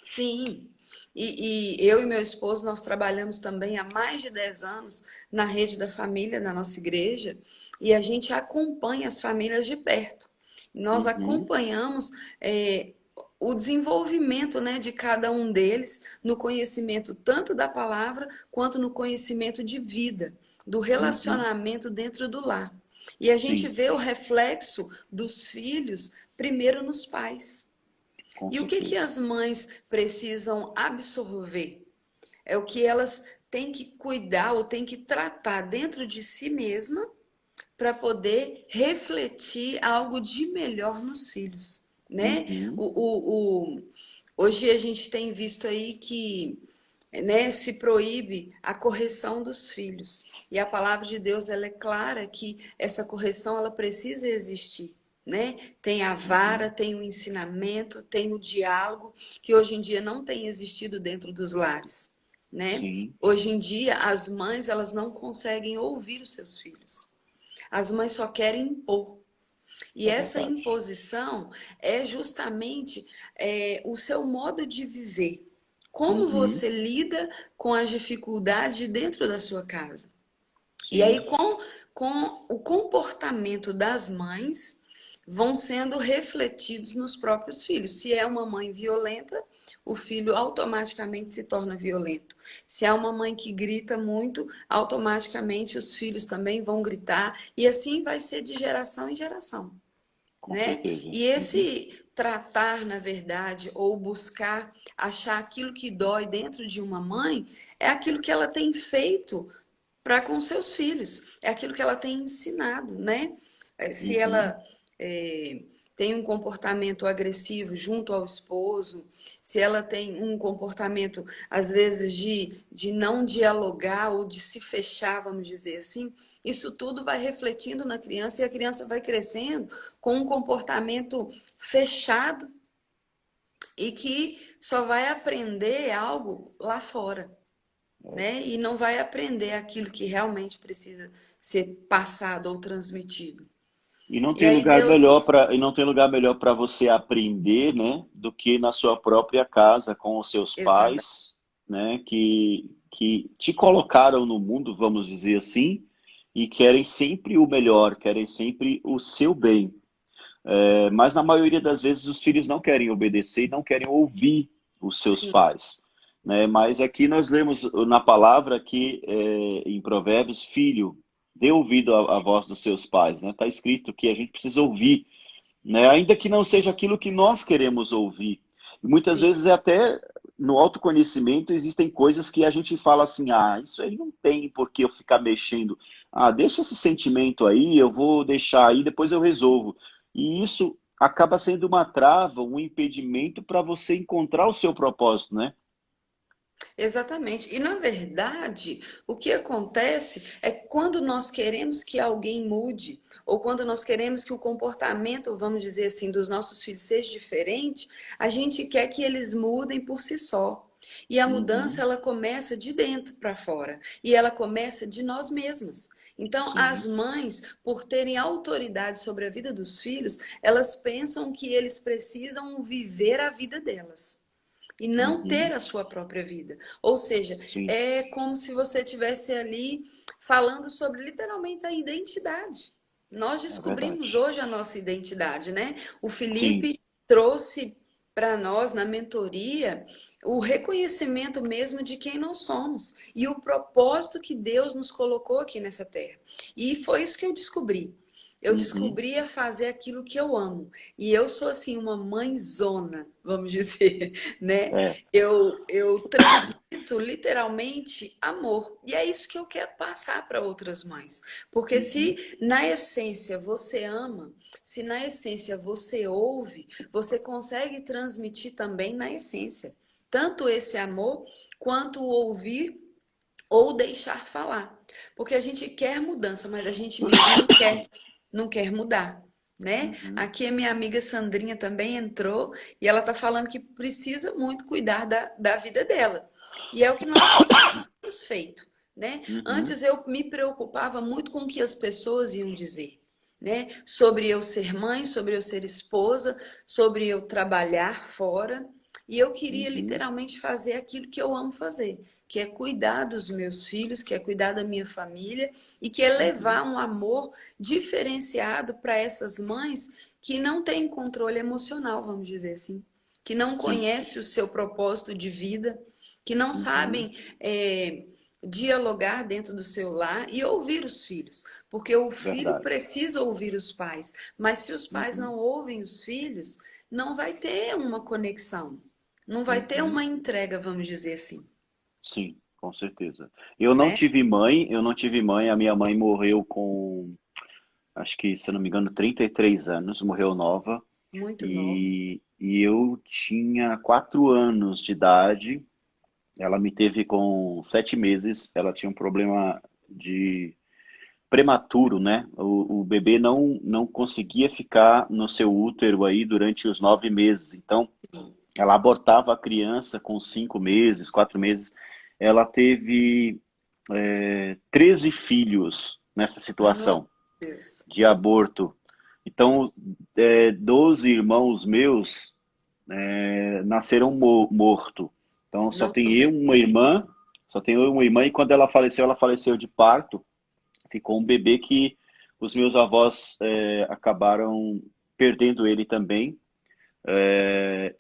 Sim, e eu e meu esposo, nós trabalhamos também há mais de 10 anos na rede da família, na nossa igreja, e a gente acompanha as famílias de perto. Nós Uhum, acompanhamos o desenvolvimento, né, de cada um deles no conhecimento tanto da palavra quanto no conhecimento de vida, do uhum, relacionamento dentro do lar. E a gente sim, vê o reflexo dos filhos primeiro nos pais. com E o que que certeza. as mães precisam absorver? É o que elas têm que cuidar ou têm que tratar dentro de si mesma para poder refletir algo de melhor nos filhos, né? Uhum, Hoje a gente tem visto aí que, né, se proíbe a correção dos filhos. E a palavra de Deus, ela é clara que essa correção ela precisa existir, né? Tem a vara, uhum, tem o ensinamento, tem o diálogo, que hoje em dia não tem existido dentro dos lares, né? sim, Hoje em dia as mães, elas não conseguem ouvir os seus filhos. As mães só querem impor. E é essa verdade. imposição é justamente o seu modo de viver. Como Uhum, você lida com as dificuldades dentro da sua casa. E aí, sim, com o comportamento das mães, vão sendo refletidos nos próprios filhos. Se é uma mãe violenta, o filho automaticamente se torna violento. Se é uma mãe que grita muito, automaticamente os filhos também vão gritar. E assim vai ser de geração em geração, com né? certeza. E Uhum, esse tratar, na verdade, ou buscar achar aquilo que dói dentro de uma mãe, é aquilo que ela tem feito para com seus filhos, é aquilo que ela tem ensinado, né? Se uhum, ela é, tem um comportamento agressivo junto ao esposo, se ela tem um comportamento, às vezes, de não dialogar ou de se fechar, vamos dizer assim, isso tudo vai refletindo na criança e a criança vai crescendo com um comportamento fechado e que só vai aprender algo lá fora, né? E não vai aprender aquilo que realmente precisa ser passado ou transmitido. E não E tem aí lugar Deus, melhor para você aprender, né, do que na sua própria casa com os seus exata- pais, né, que te colocaram no mundo, vamos dizer assim, e querem sempre o melhor, querem sempre o seu bem. Mas na maioria das vezes os filhos não querem obedecer e não querem ouvir os seus sim, pais, né? Mas aqui nós lemos na palavra que em Provérbios, filho, dê ouvido à voz dos seus pais, né? Está escrito que a gente precisa ouvir, né? Ainda que não seja aquilo que nós queremos ouvir. E muitas sim, vezes é até no autoconhecimento existem coisas que a gente fala assim, ah, isso aí não tem por que eu ficar mexendo. Ah, deixa esse sentimento aí, eu vou deixar aí, depois eu resolvo. E isso acaba sendo uma trava, um impedimento para você encontrar o seu propósito, né? exatamente. E na verdade, o que acontece é que quando nós queremos que alguém mude, ou quando nós queremos que o comportamento, vamos dizer assim, dos nossos filhos seja diferente, a gente quer que eles mudem por si só. E a mudança, Uhum, ela começa de dentro para fora, e ela começa de nós mesmas. Então, as sim. mães, por terem autoridade sobre a vida dos filhos, elas pensam que eles precisam viver a vida delas e não ter Uhum, a sua própria vida. Ou seja, sim, é como se você estivesse ali falando sobre literalmente a identidade. Nós é descobrimos verdade. hoje a nossa identidade, né? O Sim. Felipe trouxe para nós na mentoria o reconhecimento mesmo de quem nós somos e o propósito que Deus nos colocou aqui nessa terra. E foi isso que eu descobri. Eu Uhum, descobri a fazer aquilo que eu amo. E eu sou assim uma mãezona, vamos dizer, né? é. Eu transmito literalmente amor. E é isso que eu quero passar para outras mães. Porque Uhum, se na essência você ama, se na essência você ouve, você consegue transmitir também na essência. Tanto esse amor quanto o ouvir ou deixar falar. Porque a gente quer mudança, mas a gente mesmo não quer mudar, né? uhum, Aqui a minha amiga Sandrinha também entrou e ela tá falando que precisa muito cuidar da vida dela. E é o que nós temos feito, né? uhum, Antes eu me preocupava muito com o que as pessoas iam dizer, né? Sobre eu ser mãe, sobre eu ser esposa, sobre eu trabalhar fora. E eu queria uhum, literalmente fazer aquilo que eu amo fazer, que é cuidar dos meus filhos, que é cuidar da minha família e que é uhum. levar um amor diferenciado para essas mães que não têm controle emocional, vamos dizer assim, que não Sim. conhecem o seu propósito de vida, que não Uhum, sabem dialogar dentro do seu lar e ouvir os filhos, porque o filho verdade. precisa ouvir os pais, mas se os pais Uhum, não ouvem os filhos, não vai ter uma conexão, não vai ter uhum. uma entrega, vamos dizer assim, Sim, com certeza. Eu não né? tive mãe, eu não tive mãe. A minha mãe morreu com, acho que, se eu não me engano, 33 anos, morreu nova. Muito nova. E eu tinha 4 anos de idade. Ela me teve com 7 meses. Ela tinha um problema de prematuro, né? O bebê não conseguia ficar no seu útero aí durante os 9 meses. Então, Sim. ela abortava a criança com 5 meses, 4 meses. Ela teve 13 filhos nessa Meu situação Deus. de aborto. Então, 12 irmãos meus nasceram morto. Então, Não sobre. só tenho eu uma irmã, e quando ela faleceu de parto. Ficou um bebê que os meus avós acabaram perdendo ele também.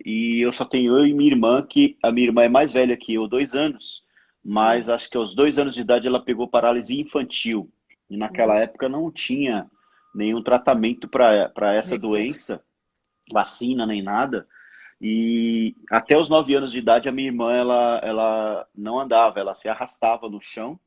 E eu só tenho eu e minha irmã, que a minha irmã é mais velha que eu, 2 anos, mas Sim. acho que aos 2 anos de idade ela pegou paralisia infantil. E naquela Meu época não tinha nenhum tratamento para essa recurso. doença, vacina nem nada. E até os 9 anos de idade a minha irmã ela não andava, ela se arrastava no chão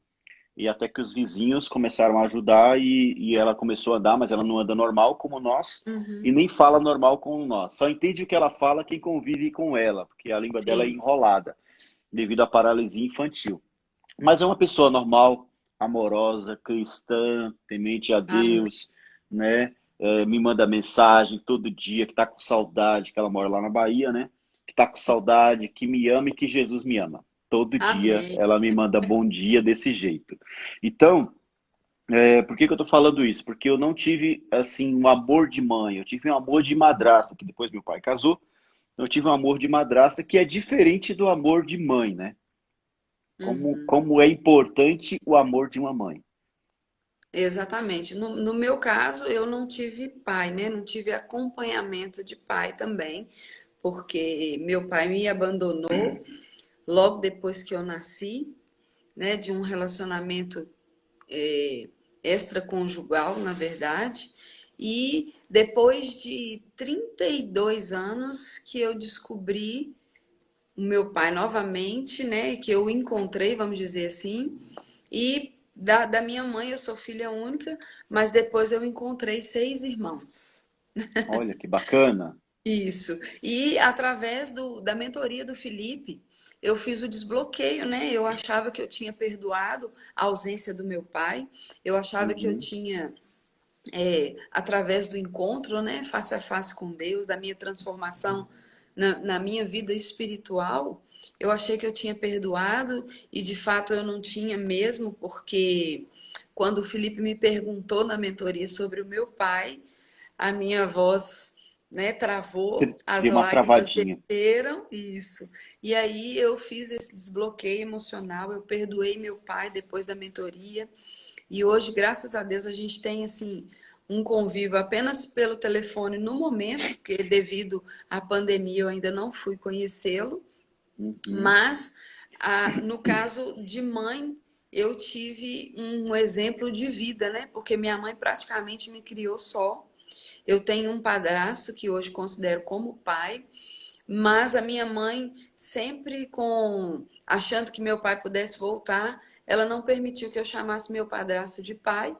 e até que os vizinhos começaram a ajudar e ela começou a andar, mas ela não anda normal como nós e Uhum. nem fala normal como nós. Só entende o que ela fala quem convive com ela, porque a língua dela é Sim. enrolada devido à paralisia infantil. Mas é uma pessoa normal, amorosa, cristã, temente a Amém. Deus, né? Me manda mensagem todo dia, que tá com saudade, que ela mora lá na Bahia, né? Que tá com Sim. saudade, que me ama e que Jesus me ama. Todo dia Amém. ela me manda bom dia desse jeito. Então, por que que eu tô falando isso? Porque eu não tive, assim, um amor de mãe, eu tive um amor de madrasta, que depois meu pai casou, eu tive um amor de madrasta que é diferente do amor de mãe, né? Uhum. Como é importante o amor de uma mãe. Exatamente. No meu caso, eu não tive pai, né? Não tive acompanhamento de pai também, porque meu pai me abandonou logo depois que eu nasci, né? De um relacionamento é, extraconjugal, na verdade. E depois de 32 anos que eu descobri o meu pai novamente, né? Que eu encontrei, vamos dizer assim. E da minha mãe, eu sou filha única, mas depois eu encontrei 6 irmãos. Olha que bacana. Isso. E através da mentoria do Felipe, eu fiz o desbloqueio, né? Eu achava que eu tinha perdoado a ausência do meu pai, eu achava que eu Uhum. tinha, através do encontro, né, face a face com Deus, da minha transformação na minha vida espiritual, eu achei que eu tinha perdoado e de fato eu não tinha mesmo, porque quando o Felipe me perguntou na mentoria sobre o meu pai, a minha voz, né, travou, as Deu uma lágrimas travadinha. desceram, isso. E aí eu fiz esse desbloqueio emocional, eu perdoei meu pai depois da mentoria. E hoje, graças a Deus, a gente tem assim um convívio apenas pelo telefone no momento, porque devido à pandemia eu ainda não fui conhecê-lo, Uhum. mas no caso de mãe, eu tive um exemplo de vida, né? Porque minha mãe praticamente me criou só. Eu tenho um padrasto que hoje considero como pai, mas a minha mãe, sempre achando que meu pai pudesse voltar, ela não permitiu que eu chamasse meu padrasto de pai.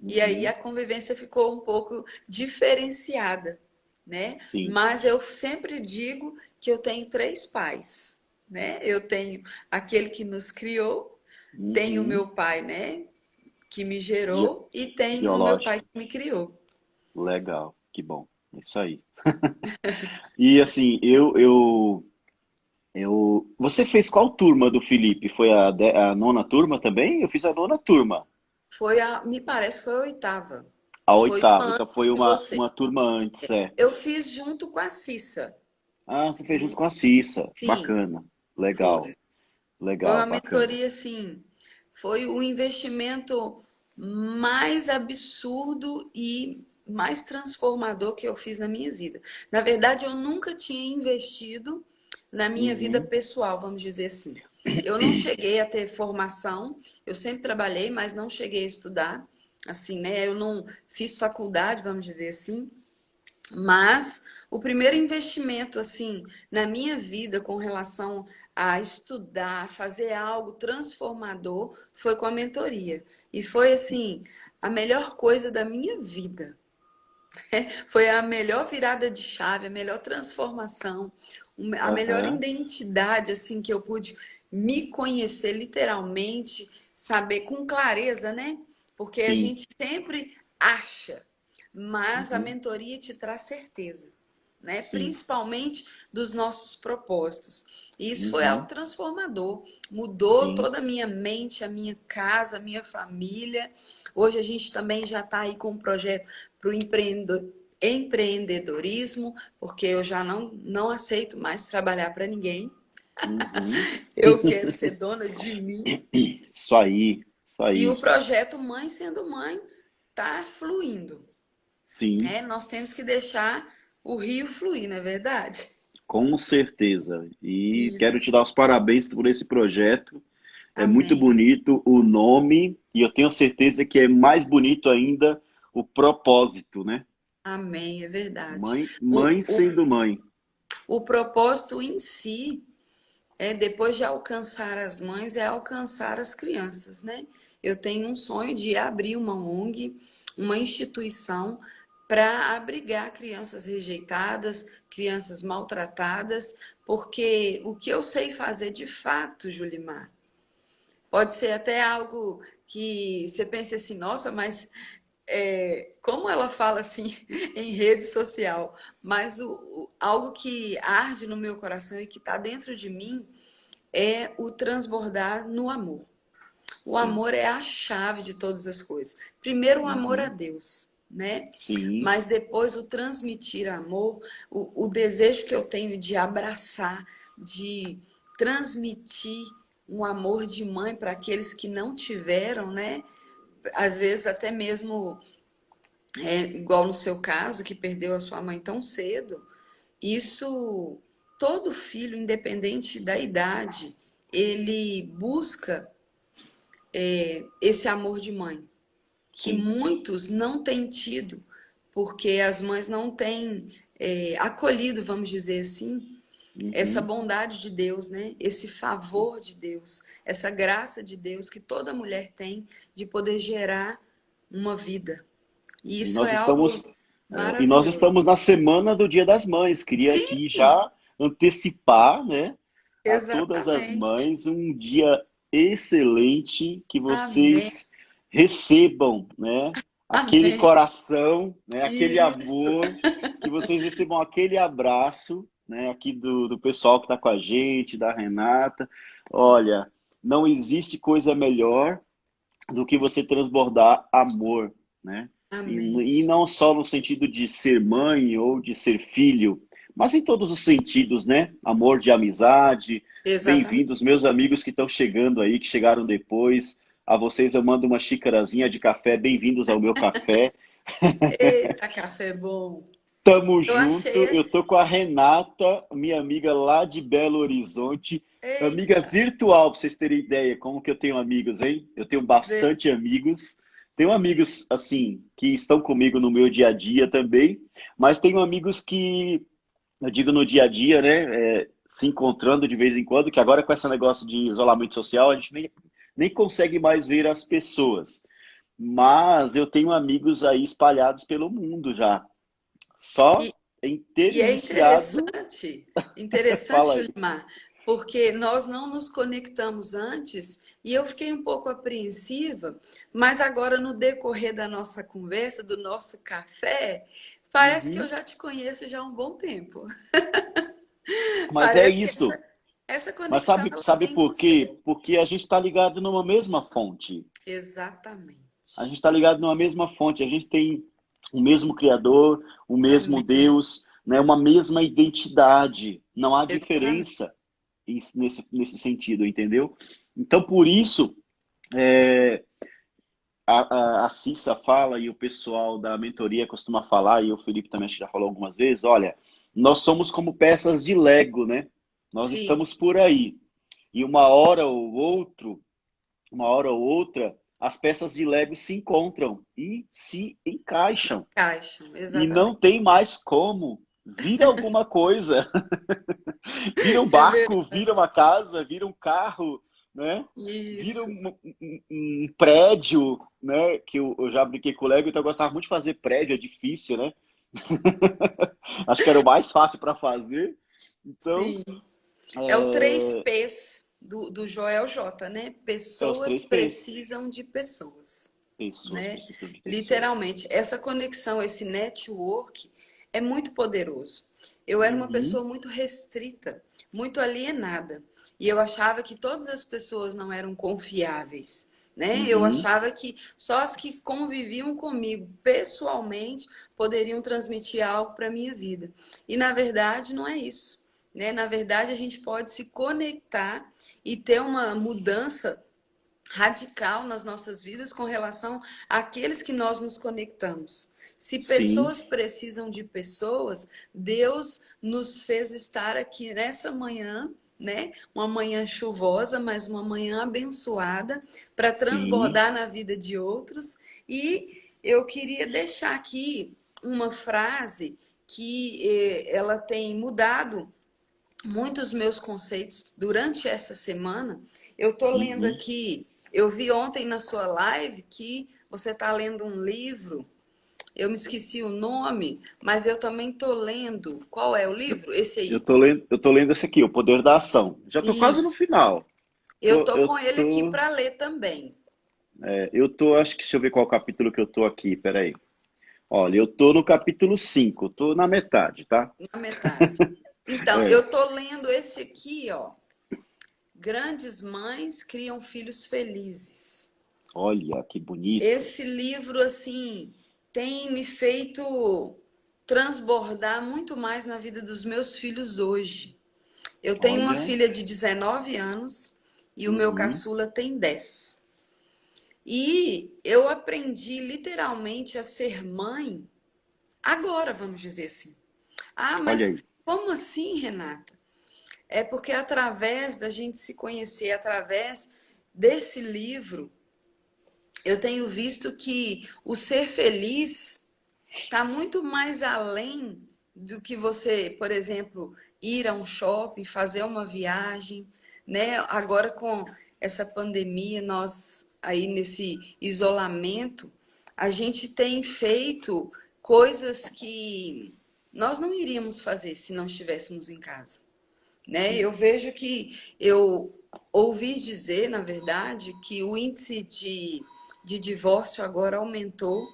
E aí a Uhum. convivência ficou um pouco diferenciada, né? Sim. Mas eu sempre digo que eu tenho 3 pais, né? Eu tenho aquele que nos criou, tenho o Uhum. meu pai, né, que me Bio- gerou, e tenho o meu pai Biológico. que me criou. Legal. Que bom. É isso aí. E assim, você fez qual turma do Felipe? Foi a nona turma também? Eu fiz a nona turma. Me parece que foi a 8ª. A Foi oitava. uma Então antes foi de você. uma turma antes, é. Eu fiz junto com a Cissa, Ah, você fez junto né? com a Cissa. Sim, Bacana. Legal. foi. Foi Legal, uma bacana. mentoria, assim, foi o investimento mais absurdo e mais transformador que eu fiz na minha vida. Na verdade, eu nunca tinha investido na minha vida Uhum. pessoal, vamos dizer assim. Eu não cheguei a ter formação, eu sempre trabalhei, mas não cheguei a estudar, assim, né? Eu não fiz faculdade, vamos dizer assim. Mas o primeiro investimento, assim, na minha vida com relação a estudar, fazer algo transformador, foi com a mentoria. E foi, assim, a melhor coisa da minha vida. Foi a melhor virada de chave, a melhor transformação, a melhor Aham. identidade, assim, que eu pude me conhecer literalmente, saber com clareza, né? Porque a Sim. gente sempre acha, mas a Uhum. mentoria te traz certeza, né? Sim. Principalmente dos nossos propósitos. E isso foi algo Uhum. transformador, mudou Sim. toda a minha mente, a minha casa, a minha família. Hoje a gente também já está aí com um projeto para o empreendedorismo, porque eu já não aceito mais trabalhar para ninguém. Uhum. Eu quero ser dona de mim. Isso aí. Isso E aí. o projeto Mãe Sendo Mãe está fluindo. Sim. Nós temos que deixar o rio fluir, não é verdade? Com certeza. E quero Isso. te dar os parabéns por esse projeto. É muito Amém. bonito o nome e eu tenho certeza que é mais bonito ainda o propósito, né? Amém, é verdade. Mãe sendo mãe. O propósito em si, depois de alcançar as mães, é alcançar as crianças, né? eu tenho um sonho de abrir uma ONG, uma instituição para abrigar crianças rejeitadas, crianças maltratadas, porque o que eu sei fazer de fato, Julimar, pode ser até algo que você pense assim, nossa, mas como ela fala assim em rede social, mas algo que arde no meu coração e que está dentro de mim é o transbordar no amor. O Sim. amor é a chave de todas as coisas. Primeiro, o amor a Uhum. Deus, né? Sim. Mas depois o transmitir amor, o desejo que eu tenho de abraçar, de transmitir um amor de mãe para aqueles que não tiveram, né? Às vezes até mesmo igual no seu caso, que perdeu a sua mãe tão cedo, isso todo filho, independente da idade, ele busca esse amor de mãe, que Sim. muitos não têm tido, porque as mães não têm acolhido, vamos dizer assim, essa Uhum. bondade de Deus, né? Esse Sim. favor de Deus, essa graça de Deus que toda mulher tem de poder gerar uma vida. E E isso nós é algo estamos, e nós maravilhoso. estamos na semana do Dia das Mães. Queria aqui Sim, já antecipar, né, a todas as exatamente. mães um dia excelente, que Amém, vocês recebam, né, aquele amém. coração, né, aquele Isso. amor, que vocês recebam aquele abraço, né, aqui do pessoal que está com a gente, da Renata. Olha, não existe coisa melhor do que você transbordar amor, né? E, Amém. e não só no sentido de ser mãe ou de ser filho, mas em todos os sentidos, né? Amor de amizade. Exatamente. Bem-vindos, meus amigos que estão chegando aí, que chegaram depois. A vocês eu mando uma xicarazinha de café. Bem-vindos ao meu café. Eita, café bom. Tamo Eu junto. achei. Eu tô com a Renata, minha amiga lá de Belo Horizonte. Amiga Eita. virtual, para vocês terem ideia como que eu tenho amigos, hein? Eu tenho bastante amigos. Tenho amigos, assim, que estão comigo no meu dia a dia também, mas tenho amigos que, eu digo no dia a dia, né? Se encontrando de vez em quando, que agora com esse negócio de isolamento social, a gente nem consegue mais ver as pessoas. Mas eu tenho amigos aí espalhados pelo mundo já. Só E, em ter e é iniciado, interessante, fala aí. Julimar, porque nós não nos conectamos antes e eu fiquei um pouco apreensiva, mas agora no decorrer da nossa conversa, do nosso café, parece que eu Uhum. já te conheço já há um bom tempo. Mas é Parece que isso. essa Mas conexão sabe, ela sabe vem com por o quê? céu. Porque a gente está ligado numa mesma fonte. A gente Exatamente. está ligado numa mesma fonte. A gente tem o mesmo Criador, o mesmo Amém. Deus, né? Uma mesma identidade. Não há Exatamente. diferença nesse sentido, entendeu? Então, por isso, é, a Cissa fala e o pessoal da mentoria costuma falar, e o Felipe também acho que já falou algumas vezes, olha, nós somos como peças de Lego, né? Nós Sim, estamos por aí. E uma hora ou outra, as peças de Lego se encontram e se encaixam. caixam, E não exatamente. tem mais como. Vira alguma coisa. Vira um É barco, vira verdade. uma casa, vira um carro, né? Vira Isso. um prédio, né? Que eu já brinquei com o Lego, então eu gostava muito de fazer prédio, é difícil, né? Acho que era o mais fácil para fazer. Então, Sim. É o três é, P's do Joel J, né? é os Pessoas três P's. precisam de pessoas, Pessoas né? precisam de pessoas. Literalmente, essa conexão, esse network é muito poderoso. Eu era uma pessoa Uhum, muito restrita, muito alienada, e eu achava que todas as pessoas não eram confiáveis, né? Eu uhum, achava que só as que conviviam comigo pessoalmente poderiam transmitir algo para minha vida. E na verdade não é isso, né? Na verdade a gente pode se conectar e ter uma mudança radical nas nossas vidas com relação àqueles que nós nos conectamos. Se sim, pessoas precisam de pessoas, Deus nos fez estar aqui nessa manhã, né? Uma manhã chuvosa, mas uma manhã abençoada para sim, transbordar na vida de outros. E eu queria deixar aqui uma frase que ela tem mudado muitos meus conceitos durante essa semana. Eu estou lendo uhum, aqui Eu vi ontem na sua live que você está lendo um livro. Eu me esqueci o nome, mas eu também estou lendo. Qual é o livro? Esse aí. Eu tô lendo esse aqui, O Poder da Ação. Já tô quase no Isso. final. Eu tô Eu com ele aqui tô, para ler também, acho que deixa eu ver qual capítulo que eu tô aqui, peraí. Olha, eu tô no capítulo 5, tô na metade, tá? na metade. Então, É, eu tô lendo esse aqui, ó. Grandes mães criam filhos felizes. olha que bonito. Esse livro, assim, tem me feito transbordar muito mais na vida dos meus filhos hoje. Eu tenho uma Olha. filha de 19 anos e o meu Uhum. caçula tem 10. E eu aprendi literalmente a ser mãe agora, vamos dizer assim. Ah, Olha mas aí. como assim, Renata? É porque através da gente se conhecer, através desse livro, eu tenho visto que o ser feliz está muito mais além do que você, por exemplo, ir a um shopping, fazer uma viagem, né? Agora com essa pandemia, nós aí nesse isolamento, a gente tem feito coisas que nós não iríamos fazer se não estivéssemos em casa, né? Sim. Eu vejo que eu ouvi dizer, na verdade, que o índice de divórcio agora aumentou,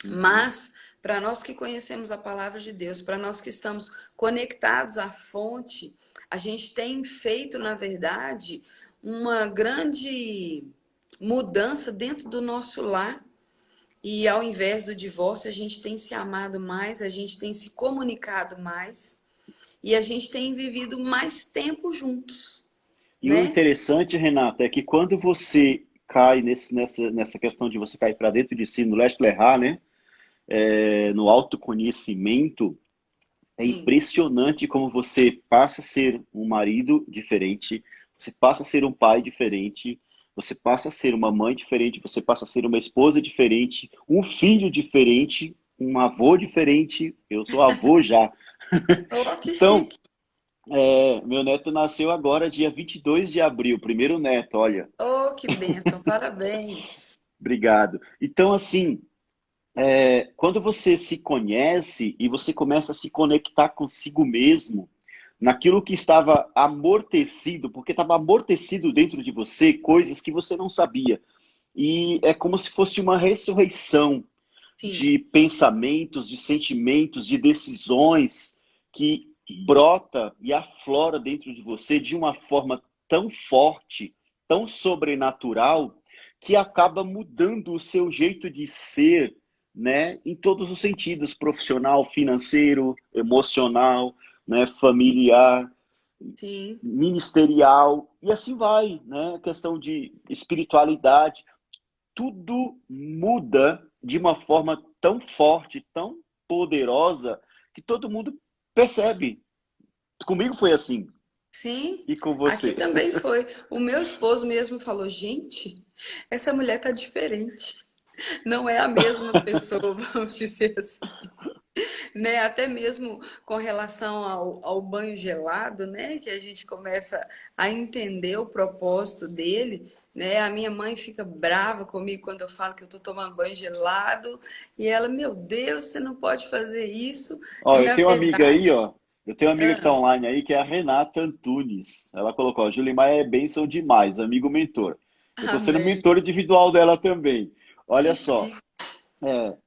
Uhum. mas para nós que conhecemos a palavra de Deus, para nós que estamos conectados à fonte, a gente tem feito, na verdade, uma grande mudança dentro do nosso lar. E ao invés do divórcio, a gente tem se amado mais, a gente tem se comunicado mais e a gente tem vivido mais tempo juntos, E o né? interessante, Renata, é que quando você cai nessa questão de você cair para dentro de si, no Leshleha, né? No autoconhecimento, é Sim, impressionante como você passa a ser um marido diferente, você passa a ser um pai diferente, você passa a ser uma mãe diferente, você passa a ser uma esposa diferente, um filho diferente, um avô diferente. Eu sou avô já. oh, que Então, chique. meu neto nasceu agora, dia 22 de abril, primeiro neto, olha. Oh, que bênção, parabéns. Obrigado. Então, assim, quando você se conhece e você começa a se conectar consigo mesmo, naquilo que estava amortecido, porque estava amortecido dentro de você coisas que você não sabia. E é como se fosse uma ressurreição Sim, de pensamentos, de sentimentos, de decisões que brota e aflora dentro de você de uma forma tão forte, tão sobrenatural, que acaba mudando o seu jeito de ser, né, em todos os sentidos, profissional, financeiro, emocional, né, familiar, sim, ministerial, e assim vai, né, questão de espiritualidade, tudo muda de uma forma tão forte, tão poderosa, que todo mundo percebe. Comigo foi assim. sim. E com Aqui você? também foi. O meu esposo mesmo falou: gente, essa mulher tá diferente. Não é a mesma pessoa, vamos dizer assim. Né? Até mesmo com relação ao banho gelado, né? Que a gente começa a entender o propósito dele, né? A minha mãe fica brava comigo quando eu falo que eu tô tomando banho gelado e ela, meu Deus, você não pode fazer isso. Ó, E eu na tenho uma amiga aí, verdade, ó. Eu tenho uma amiga que tá ah, online aí, que é a Renata Antunes. Ela colocou, ó, Julimar é bênção demais, amigo mentor. Eu tô sendo amém. mentor individual dela também. Que Olha só, chique. é,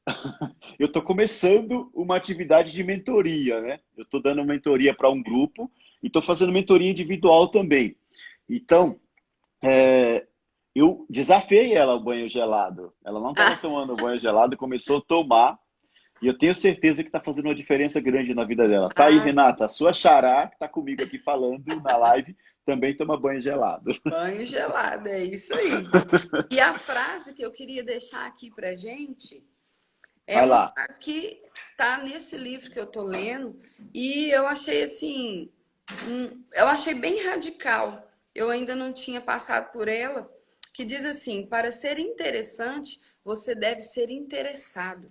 eu tô começando uma atividade de mentoria, né? Eu tô dando mentoria para um grupo e tô fazendo mentoria individual também. Então, eu desafiei ela ao banho gelado. Ela não estava Ah, tomando banho gelado, começou a tomar, e eu tenho certeza que está fazendo uma diferença grande na vida dela. Tá aí, ah, Renata, a sua xará, que está comigo aqui falando na live, também toma banho gelado. banho gelado, é isso aí. E a frase que eu queria deixar aqui pra gente é Vai uma lá. frase que tá nesse livro que eu tô lendo e eu achei assim, eu achei bem radical. Eu ainda não tinha passado por ela, que diz assim: para ser interessante, você deve ser interessado.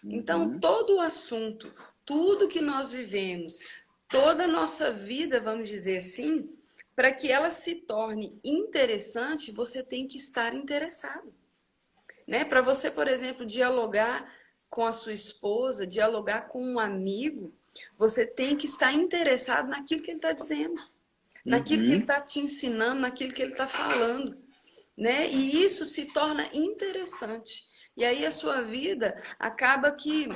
Então, Uhum. todo o assunto, tudo que nós vivemos, toda a nossa vida, vamos dizer assim, para que ela se torne interessante, você tem que estar interessado, né? Para você, por exemplo, dialogar com a sua esposa, dialogar com um amigo, você tem que estar interessado naquilo que ele está dizendo, naquilo que ele Uhum. está te ensinando, naquilo que ele está falando, né? E isso se torna interessante. E aí a sua vida acaba que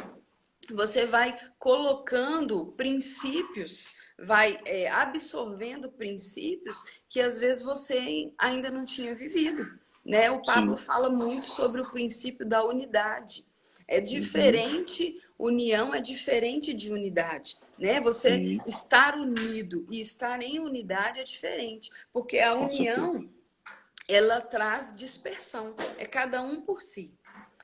você vai colocando princípios, vai absorvendo princípios que às vezes você ainda não tinha vivido, né? O Pablo Sim. fala muito sobre o princípio da unidade. É Uhum. diferente, união é diferente de unidade, né? Você Sim, estar unido e estar em unidade é diferente, porque a com certeza. união ela traz dispersão, é cada um por si.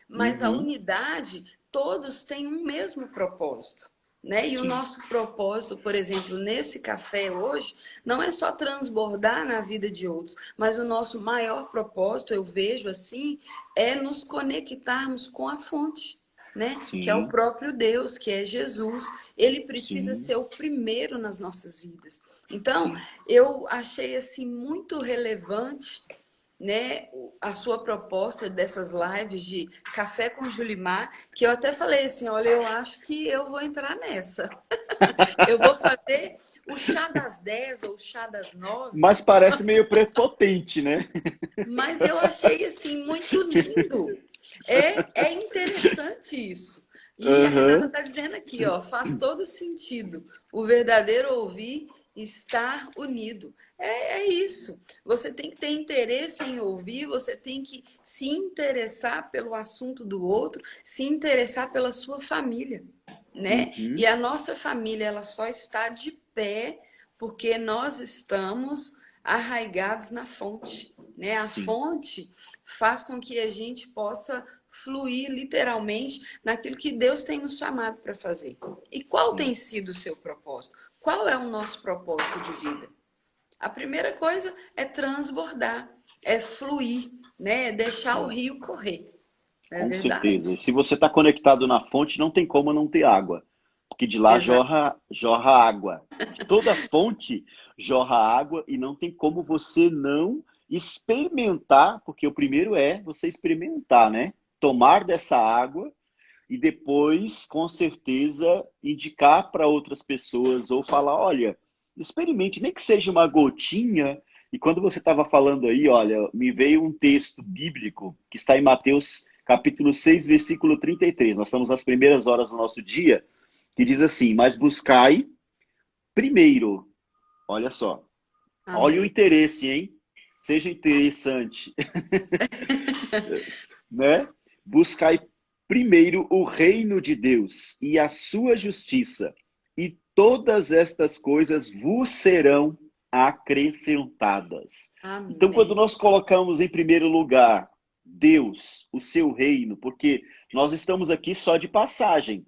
Mas a Uhum. unidade, todos têm um mesmo propósito, né? E o Sim, nosso propósito, por exemplo, nesse café hoje, não é só transbordar na vida de outros, mas o nosso maior propósito, eu vejo assim, é nos conectarmos com a fonte, né? Que é o sim, próprio Deus, que é Jesus. Ele precisa sim, ser o primeiro nas nossas vidas. Então, sim. eu achei assim muito relevante, né, a sua proposta dessas lives de café com Julimar, que eu até falei assim, olha, eu acho que eu vou entrar nessa. Eu vou fazer o chá das 10 ou o chá das 9, Mas parece meio prepotente, né? mas eu achei assim muito lindo. É interessante isso. E a Renata Aham. está dizendo aqui, ó, faz todo sentido. O verdadeiro ouvir estar unido. É isso. Você tem que ter interesse em ouvir, você tem que se interessar pelo assunto do outro, se interessar pela sua família, né? E Uhum. a nossa família, ela só está de pé porque nós estamos arraigados na fonte, né? A Sim, fonte faz com que a gente possa fluir literalmente naquilo que Deus tem nos chamado para fazer. E qual sim, tem sido o seu propósito? Qual é o nosso propósito de vida? A primeira coisa é transbordar, é fluir, né? É deixar o sim. rio correr. Não é Com certeza. E verdade? se você está conectado na fonte, não tem como não ter água. Porque de lá Exato. jorra água. De toda fonte jorra água e não tem como você não experimentar, porque o primeiro é você experimentar, né? Tomar dessa água e depois, com certeza, indicar para outras pessoas ou falar, olha, experimente, nem que seja uma gotinha. E quando você estava falando aí, olha, me veio um texto bíblico que está em Mateus capítulo 6, versículo 33. Nós estamos nas primeiras horas do nosso dia, que diz assim: mas buscai primeiro, olha só, olha o Amém. interesse, hein? Seja interessante, né? Buscai primeiro o reino de Deus e a sua justiça, e todas estas coisas vos serão acrescentadas. Então, quando Amém. nós colocamos em primeiro lugar Deus, o seu reino, porque nós estamos aqui só de passagem,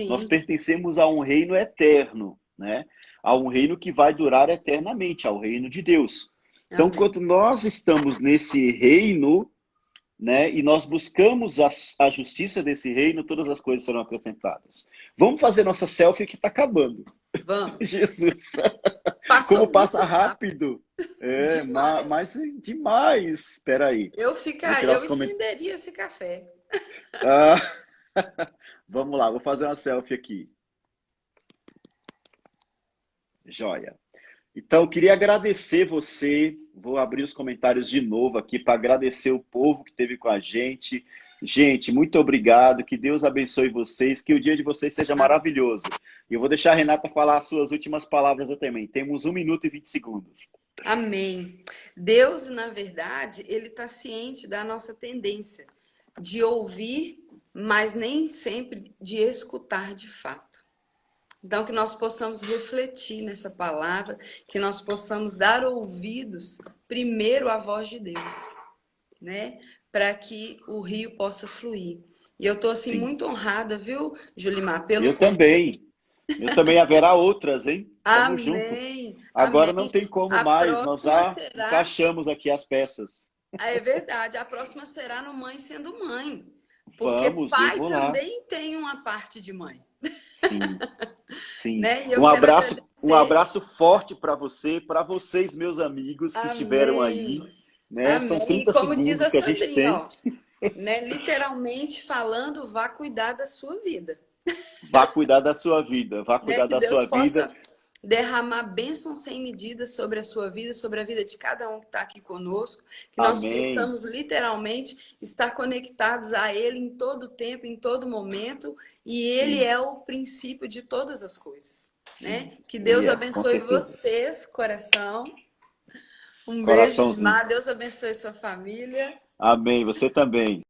nós Sim. pertencemos a um reino eterno, né? A um reino que vai durar eternamente, ao reino de Deus. Então, Amém. quando nós estamos nesse reino, né, e nós buscamos a justiça desse reino, todas as coisas serão acrescentadas. Vamos fazer nossa selfie que está acabando. Vamos. Jesus, como Passou muito passa rápido. rápido. É, mas Demais. demais. Espera aí. Vou tirar Eu os comentários. estenderia esse café. Ah, vamos lá, vou fazer uma selfie aqui. Joia. Então, queria agradecer você. Vou abrir os comentários de novo aqui para agradecer o povo que esteve com a gente. Gente, muito obrigado. Que Deus abençoe vocês. Que o dia de vocês seja maravilhoso. E eu vou deixar a Renata falar as suas últimas palavras também. Temos 1 minuto e 20 segundos. Amém. Deus, na verdade, ele está ciente da nossa tendência de ouvir, mas nem sempre de escutar de fato. Então, que nós possamos refletir nessa palavra, que nós possamos dar ouvidos primeiro à voz de Deus, né? Para que o rio possa fluir. E eu estou assim Sim. muito honrada, viu, Julimar, pelo Eu convite. também. Eu também haverá outras, hein? Tamo junto. Amém, Agora não amém. tem como A mais. Nós próxima já será, encaixamos aqui as peças. é verdade, a próxima será no Mãe Sendo Mãe, porque Vamos, eu pai vou lá. também tem uma parte de mãe. Sim. Sim. né? E eu quero Um agradecer. abraço forte para você, para vocês, meus amigos que estiveram aí, Amém. né? São Amém. E 30 como diz segundos a que a gente Sandrinha, tem. ó, né? Literalmente falando, vá cuidar da sua vida, Vá cuidar da sua vida, vá né? cuidar Que da Deus sua vida. possa derramar bênçãos sem medida sobre a sua vida, sobre a vida de cada um que está aqui conosco, que nós Amém. possamos literalmente estar conectados a Ele em todo tempo, em todo momento, e Ele Sim, é o princípio de todas as coisas, sim. né? Que Ele Deus é, com abençoe certeza. vocês, coração. Um beijo, Coraçãozinho. Ismar. Deus abençoe sua família. Amém. Você também.